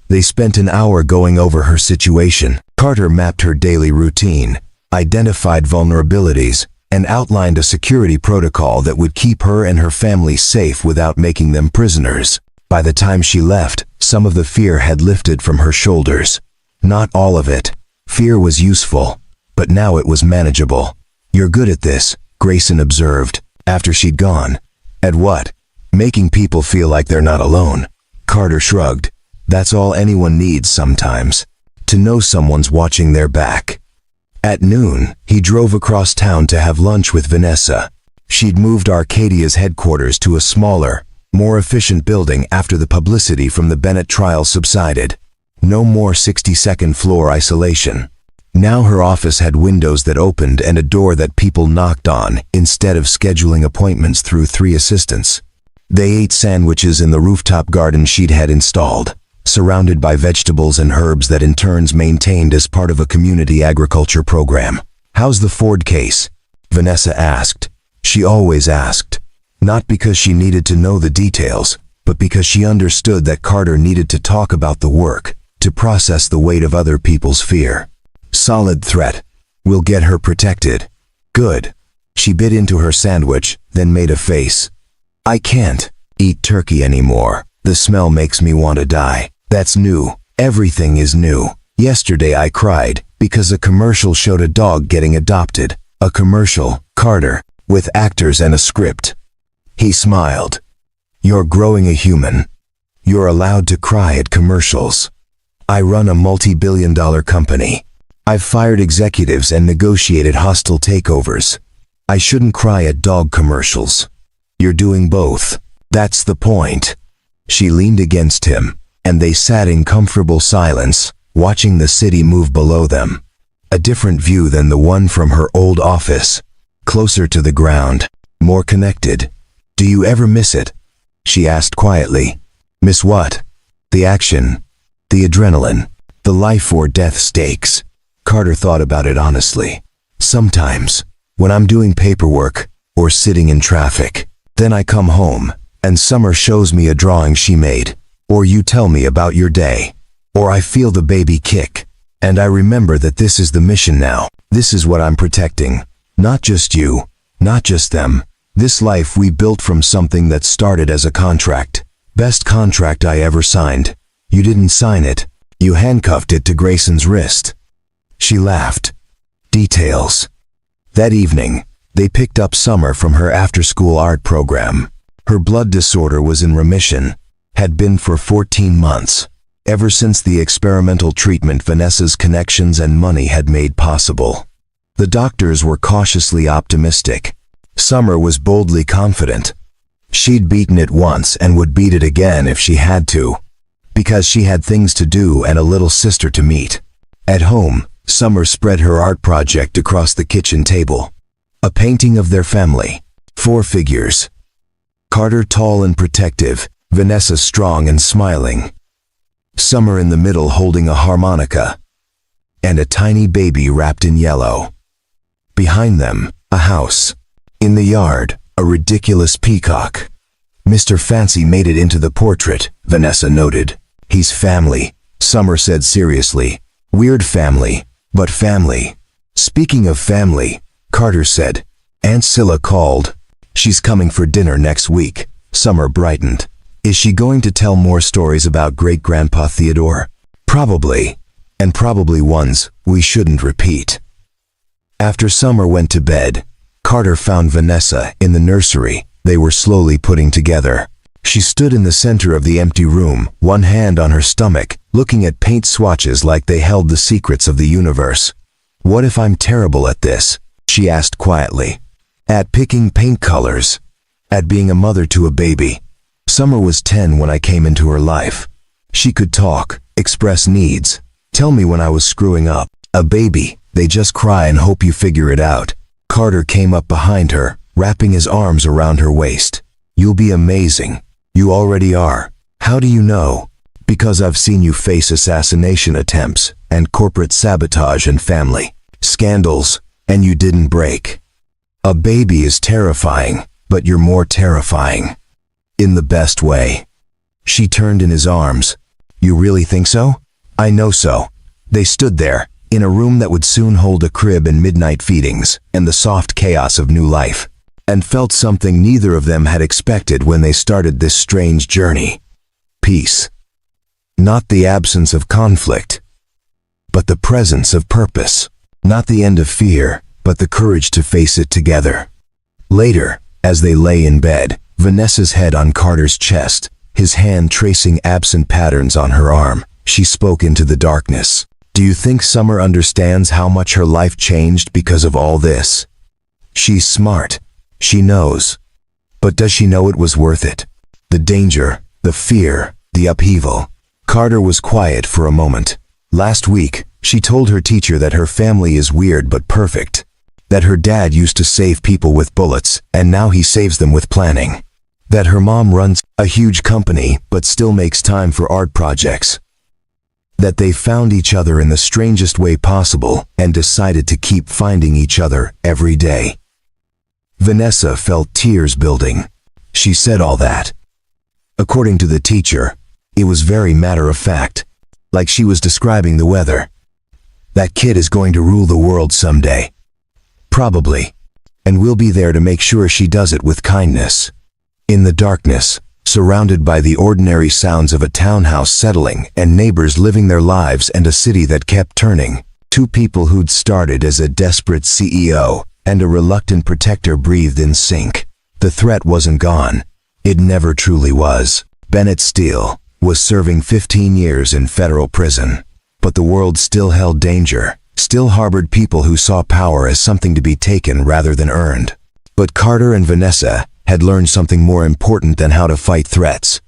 They spent an hour going over her situation. Carter mapped her daily routine, identified vulnerabilities, and outlined a security protocol that would keep her and her family safe without making them prisoners. By the time she left, some of the fear had lifted from her shoulders. Not all of it. Fear was useful, but now it was manageable. "You're good at this," Grayson observed, after she'd gone. "At what?" "Making people feel like they're not alone." Carter shrugged. "That's all anyone needs sometimes. To know someone's watching their back." At noon, he drove across town to have lunch with Vanessa. She'd moved Arcadia's headquarters to a smaller, more efficient building after the publicity from the Bennett trial subsided. No more 62nd floor isolation. Now her office had windows that opened and a door that people knocked on instead of scheduling appointments through 3 assistants. They ate sandwiches in the rooftop garden she'd had installed, surrounded by vegetables and herbs that interns maintained as part of a community agriculture program. "How's the Ford case?" Vanessa asked. She always asked, not because she needed to know the details, but because she understood that Carter needed to talk about the work, to process the weight of other people's fear. "Solid threat. We'll get her protected." "Good." She bit into her sandwich, then made a face. "I can't eat turkey anymore. The smell makes me want to die." "That's new. Everything is new. Yesterday I cried because a commercial showed a dog getting adopted. A commercial, Carter, with actors and a script." He smiled. "You're growing a human. You're allowed to cry at commercials. I run a multi-billion-dollar company. I've fired executives and negotiated hostile takeovers. I shouldn't cry at dog commercials. You're doing both. That's the point." She leaned against him, and they sat in comfortable silence, watching the city move below them. A different view than the one from her old office. Closer to the ground, more connected. "Do you ever miss it?" she asked quietly. "Miss what?" "The action. The adrenaline. The life or death stakes." Carter thought about it honestly. "Sometimes, when I'm doing paperwork, or sitting in traffic. Then I come home, and Summer shows me a drawing she made. Or you tell me about your day. Or I feel the baby kick. And I remember that this is the mission now. This is what I'm protecting. Not just you, not just them. This life we built from something that started as a contract. Best contract I ever signed. You didn't sign it. You handcuffed it to Grayson's wrist." She laughed. Details. That evening, they picked up Summer from her after-school art program. Her blood disorder was in remission, had been for 14 months, ever since the experimental treatment Vanessa's connections and money had made possible. The doctors were cautiously optimistic. Summer was boldly confident. She'd beaten it once and would beat it again if she had to, because she had things to do and a little sister to meet. At home, Summer spread her art project across the kitchen table. A painting of their family. 4 figures. Carter tall and protective, Vanessa strong and smiling. Summer in the middle holding a harmonica. And a tiny baby wrapped in yellow. Behind them, a house. In the yard, a ridiculous peacock. "Mr. Fancy made it into the portrait," Vanessa noted. "He's family," Summer said seriously. Weird family, but family. Speaking of family, Carter said, Aunt Scylla called. She's coming for dinner next week. Summer brightened. Is she going to tell more stories about great-grandpa Theodore? Probably, and probably ones we shouldn't repeat. After Summer went to bed, Carter found Vanessa in the nursery they were slowly putting together. She stood in the center of the empty room, one hand on her stomach, looking at paint swatches like they held the secrets of the universe. What if I'm terrible at this? She asked quietly. At picking paint colors. At being a mother to a baby. Summer was 10 when I came into her life. She could talk, express needs, tell me when I was screwing up. A baby, they just cry and hope you figure it out. Carter came up behind her, wrapping his arms around her waist. You'll be amazing. You already are. How do you know? Because I've seen you face assassination attempts, and corporate sabotage and family scandals, and you didn't break. A baby is terrifying, but you're more terrifying. In the best way. She turned in his arms. You really think so? I know so. They stood there, in a room that would soon hold a crib and midnight feedings, and the soft chaos of new life, and felt something neither of them had expected when they started this strange journey. Peace. Not the absence of conflict, but the presence of purpose. Not the end of fear, but the courage to face it together. Later, as they lay in bed, Vanessa's head on Carter's chest, his hand tracing absent patterns on her arm, she spoke into the darkness. Do you think Summer understands how much her life changed because of all this? She's smart. She knows. But does she know it was worth it? The danger, the fear, the upheaval. Carter was quiet for a moment. Last week, she told her teacher that her family is weird but perfect. That her dad used to save people with bullets, and now he saves them with planning. That her mom runs a huge company but still makes time for art projects. That they found each other in the strangest way possible and decided to keep finding each other every day. Vanessa felt tears building. She said all that. According to the teacher, it was very matter-of-fact, like she was describing the weather. That kid is going to rule the world someday. Probably. And we'll be there to make sure she does it with kindness. In the darkness, surrounded by the ordinary sounds of a townhouse settling and neighbors living their lives and a city that kept turning, two people who'd started as a desperate CEO and a reluctant protector breathed in sync. The threat wasn't gone. It never truly was. Bennett Steele was serving 15 years in federal prison. But the world still held danger, still harbored people who saw power as something to be taken rather than earned. But Carter and Vanessa had learned something more important than how to fight threats.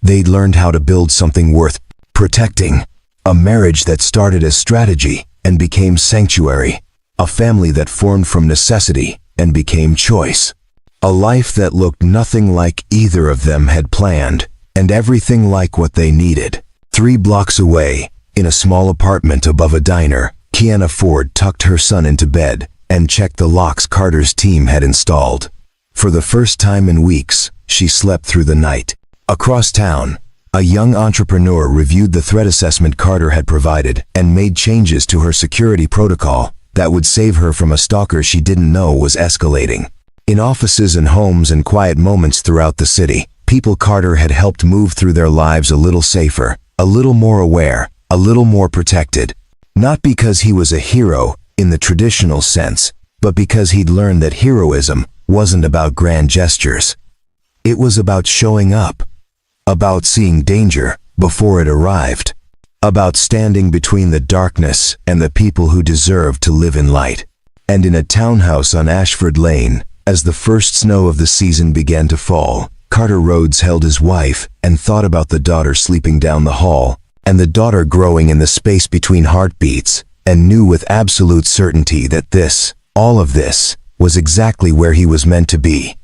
They'd learned how to build something worth protecting. A marriage that started as strategy and became sanctuary. A family that formed from necessity and became choice. A life that looked nothing like either of them had planned, and everything like what they needed. 3 blocks away, in a small apartment above a diner, Kiana Ford tucked her son into bed and checked the locks Carter's team had installed. For the first time in weeks, she slept through the night. Across town, a young entrepreneur reviewed the threat assessment Carter had provided and made changes to her security protocol that would save her from a stalker she didn't know was escalating. In offices and homes and quiet moments throughout the city, people Carter had helped move through their lives a little safer, a little more aware, a little more protected. Not because he was a hero in the traditional sense, but because he'd learned that heroism wasn't about grand gestures. It was about showing up, about seeing danger before it arrived, about standing between the darkness and the people who deserved to live in light. And in a townhouse on Ashford Lane, as the first snow of the season began to fall, Carter Rhodes held his wife and thought about the daughter sleeping down the hall, and the daughter growing in the space between heartbeats, and knew with absolute certainty that this, all of this, was exactly where he was meant to be.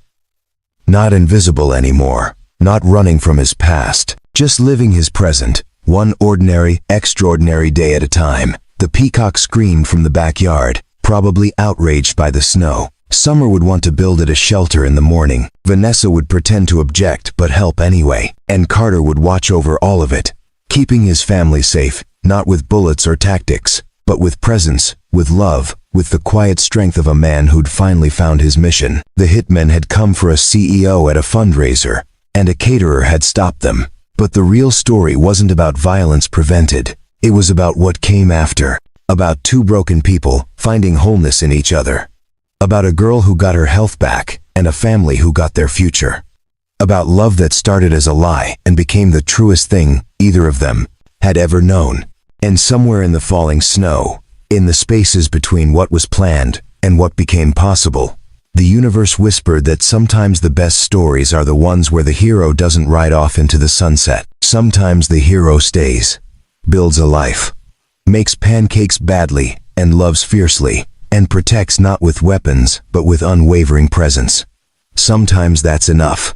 Not invisible anymore, not running from his past, just living his present, one ordinary, extraordinary day at a time. The peacock screamed from the backyard, probably outraged by the snow. Summer would want to build it a shelter in the morning. Vanessa would pretend to object but help anyway, and Carter would watch over all of it, keeping his family safe, not with bullets or tactics, but with presence, with love, with the quiet strength of a man who'd finally found his mission. The hitmen had come for a CEO at a fundraiser, and a caterer had stopped them. But the real story wasn't about violence prevented. It was about what came after. About two broken people finding wholeness in each other. About a girl who got her health back, and a family who got their future. About love that started as a lie and became the truest thing either of them had ever known. And somewhere in the falling snow, in the spaces between what was planned and what became possible, the universe whispered that sometimes the best stories are the ones where the hero doesn't ride off into the sunset. Sometimes the hero stays, builds a life, makes pancakes badly and loves fiercely, and protects not with weapons but with unwavering presence. Sometimes that's enough.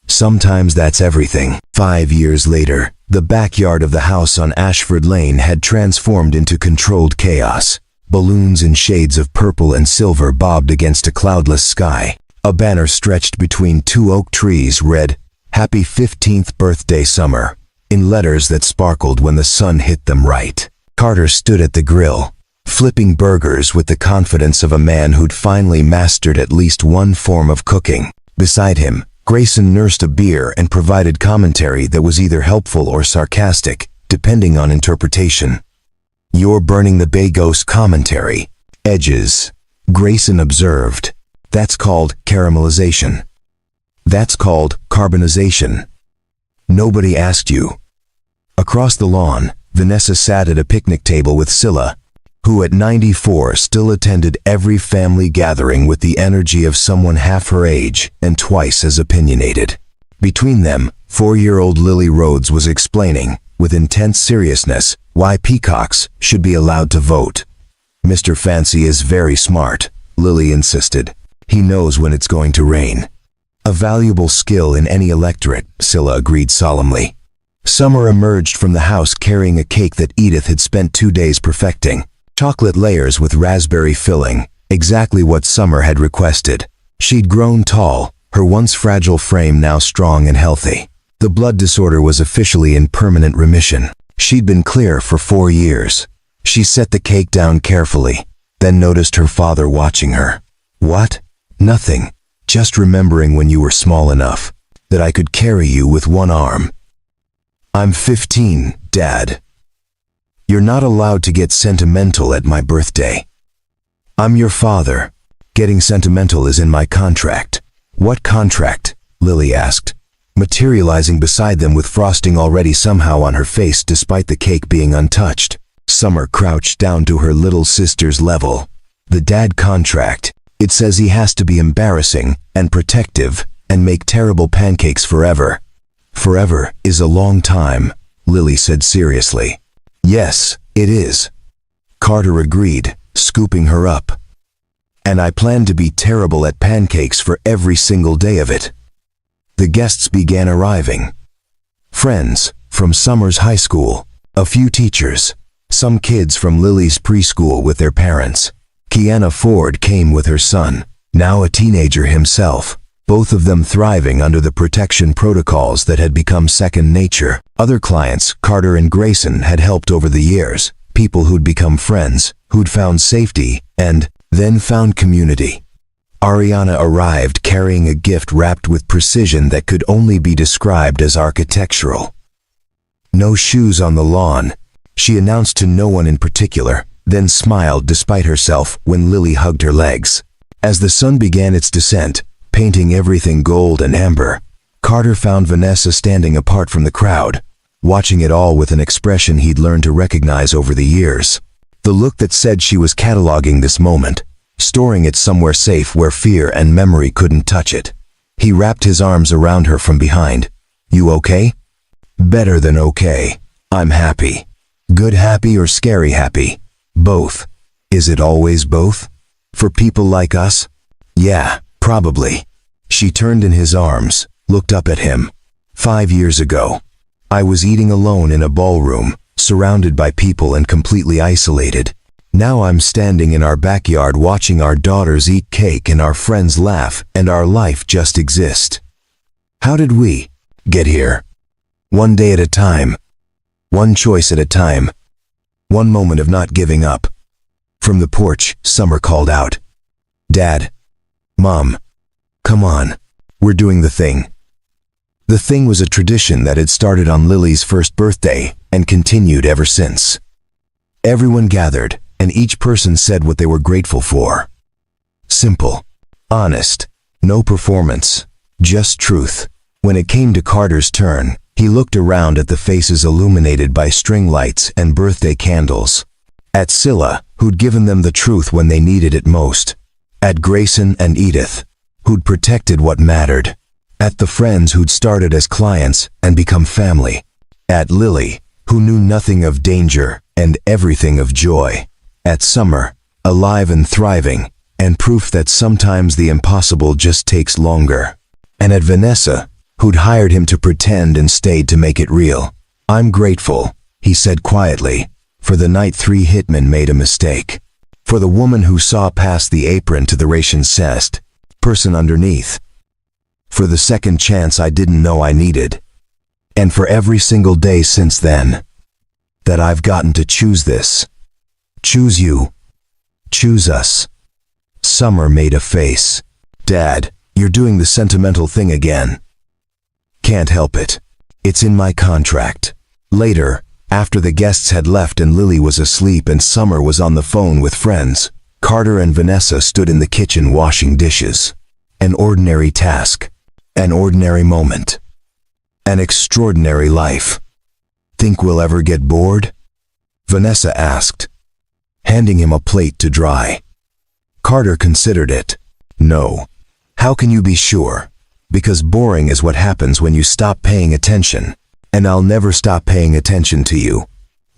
Sometimes that's everything. 5 years later, the backyard of the house on Ashford Lane had transformed into controlled chaos. Balloons in shades of purple and silver bobbed against a cloudless sky. A banner stretched between two oak trees read, "Happy 15th birthday, Summer," in letters that sparkled when the sun hit them right. Carter stood at the grill, flipping burgers with the confidence of a man who'd finally mastered at least one form of cooking. Beside him, Grayson nursed a beer and provided commentary that was either helpful or sarcastic, depending on interpretation. "You're burning the Bagos commentary. Edges," Grayson observed. "That's called caramelization. That's called carbonization. Nobody asked you." Across the lawn, Vanessa sat at a picnic table with Scylla, who at 94 still attended every family gathering with the energy of someone half her age and twice as opinionated. Between them, 4-year-old Lily Rhodes was explaining, with intense seriousness, why peacocks should be allowed to vote. "Mr. Fancy is very smart," Lily insisted. "He knows when it's going to rain." "A valuable skill in any electorate," Scylla agreed solemnly. Summer emerged from the house carrying a cake that Edith had spent 2 days perfecting. Chocolate layers with raspberry filling, exactly what Summer had requested. She'd grown tall, her once fragile frame now strong and healthy. The blood disorder was officially in permanent remission. She'd been clear for 4 years. She set the cake down carefully, then noticed her father watching her. "What?" "Nothing. Just remembering when you were small enough that I could carry you with one arm." "I'm 15, Dad. You're not allowed to get sentimental at my birthday." "I'm your father. Getting sentimental is in my contract." "What contract?" Lily asked, materializing beside them with frosting already somehow on her face despite the cake being untouched. Summer crouched down to her little sister's level. "The dad contract. It says he has to be embarrassing and protective and make terrible pancakes forever." "Forever is a long time," Lily said seriously. "Yes, it is," Carter agreed, scooping her up. "And I plan to be terrible at pancakes for every single day of it." The guests began arriving. Friends from Summer's high school, a few teachers, some kids from Lily's preschool with their parents. Kiana Ford came with her son, now a teenager himself, both of them thriving under the protection protocols that had become second nature. Other clients, Carter and Grayson, had helped over the years, people who'd become friends, who'd found safety, and then found community. Ariana arrived carrying a gift wrapped with precision that could only be described as architectural. "No shoes on the lawn," she announced to no one in particular, then smiled despite herself when Lily hugged her legs. As the sun began its descent, painting everything gold and amber, Carter found Vanessa standing apart from the crowd, watching it all with an expression he'd learned to recognize over the years. The look that said she was cataloging this moment, storing it somewhere safe where fear and memory couldn't touch it. He wrapped his arms around her from behind. "You okay?" "Better than okay. I'm happy." "Good happy or scary happy?" "Both." "Is it always both? For people like us?" "Yeah, probably." She turned in his arms, looked up at him. 5 years ago, I was eating alone in a ballroom, surrounded by people and completely isolated. Now I'm standing in our backyard watching our daughters eat cake and our friends laugh and our life just exist. How did we get here? One day at a time. One choice at a time. one moment of not giving up. From the porch, Summer called out, "Dad, Mom, come on, we're doing the thing." The thing was a tradition that had started on Lily's first birthday and continued ever since. Everyone gathered, and each person said what they were grateful for. Simple, honest, no performance, just truth. When it came to Carter's turn, he looked around at the faces illuminated by string lights and birthday candles. At Scylla, who'd given them the truth when they needed it most. At Grayson and Edith, who'd protected what mattered. At the friends who'd started as clients and become family. At Lily, who knew nothing of danger and everything of joy. At Summer, alive and thriving, and proof that sometimes the impossible just takes longer. And at Vanessa, who'd hired him to pretend and stayed to make it real. "I'm grateful," he said quietly, "for the night 3 hitmen made a mistake. For the woman who saw past the apron to the ration cest person underneath. For the second chance I didn't know I needed. And for every single day since then. That I've gotten to choose this. Choose you. Choose us." Summer made a face. "Dad, you're doing the sentimental thing again." "Can't help it. It's in my contract." Later, after the guests had left and Lily was asleep and Summer was on the phone with friends, Carter and Vanessa stood in the kitchen washing dishes. An ordinary task. An ordinary moment. An extraordinary life. "Think we'll ever get bored?" Vanessa asked, handing him a plate to dry. Carter considered it. "No. How can you be sure? Because boring is what happens when you stop paying attention. And I'll never stop paying attention to you."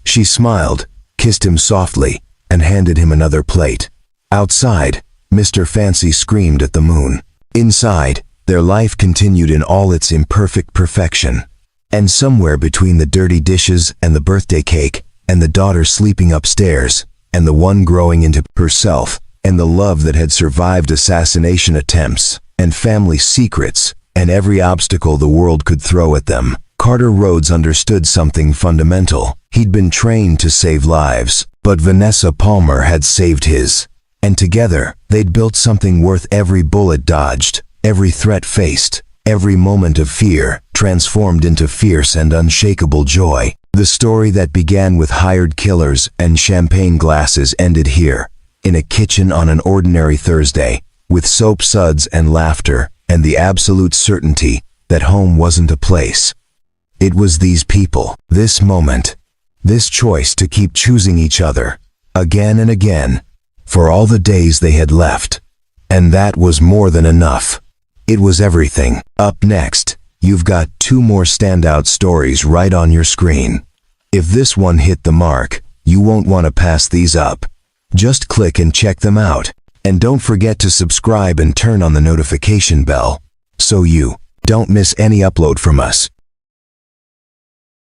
She smiled, kissed him softly, and handed him another plate. Outside, Mr. Fancy screamed at the moon. Inside, their life continued in all its imperfect perfection. And somewhere between the dirty dishes and the birthday cake, and the daughter sleeping upstairs, and the one growing into herself, and the love that had survived assassination attempts, and family secrets, and every obstacle the world could throw at them, Carter Rhodes understood something fundamental. He'd been trained to save lives, but Vanessa Palmer had saved his. And together, they'd built something worth every bullet dodged, every threat faced, every moment of fear transformed into fierce and unshakable joy. The story that began with hired killers and champagne glasses ended here, in a kitchen on an ordinary Thursday, with soap suds and laughter, and the absolute certainty that home wasn't a place. It was these people, this moment, this choice to keep choosing each other, again and again, for all the days they had left. And that was more than enough. It was everything. Up next, you've got 2 more standout stories right on your screen. If this one hit the mark, you won't want to pass these up. Just click and check them out. And don't forget to subscribe and turn on the notification bell, so you don't miss any upload from us.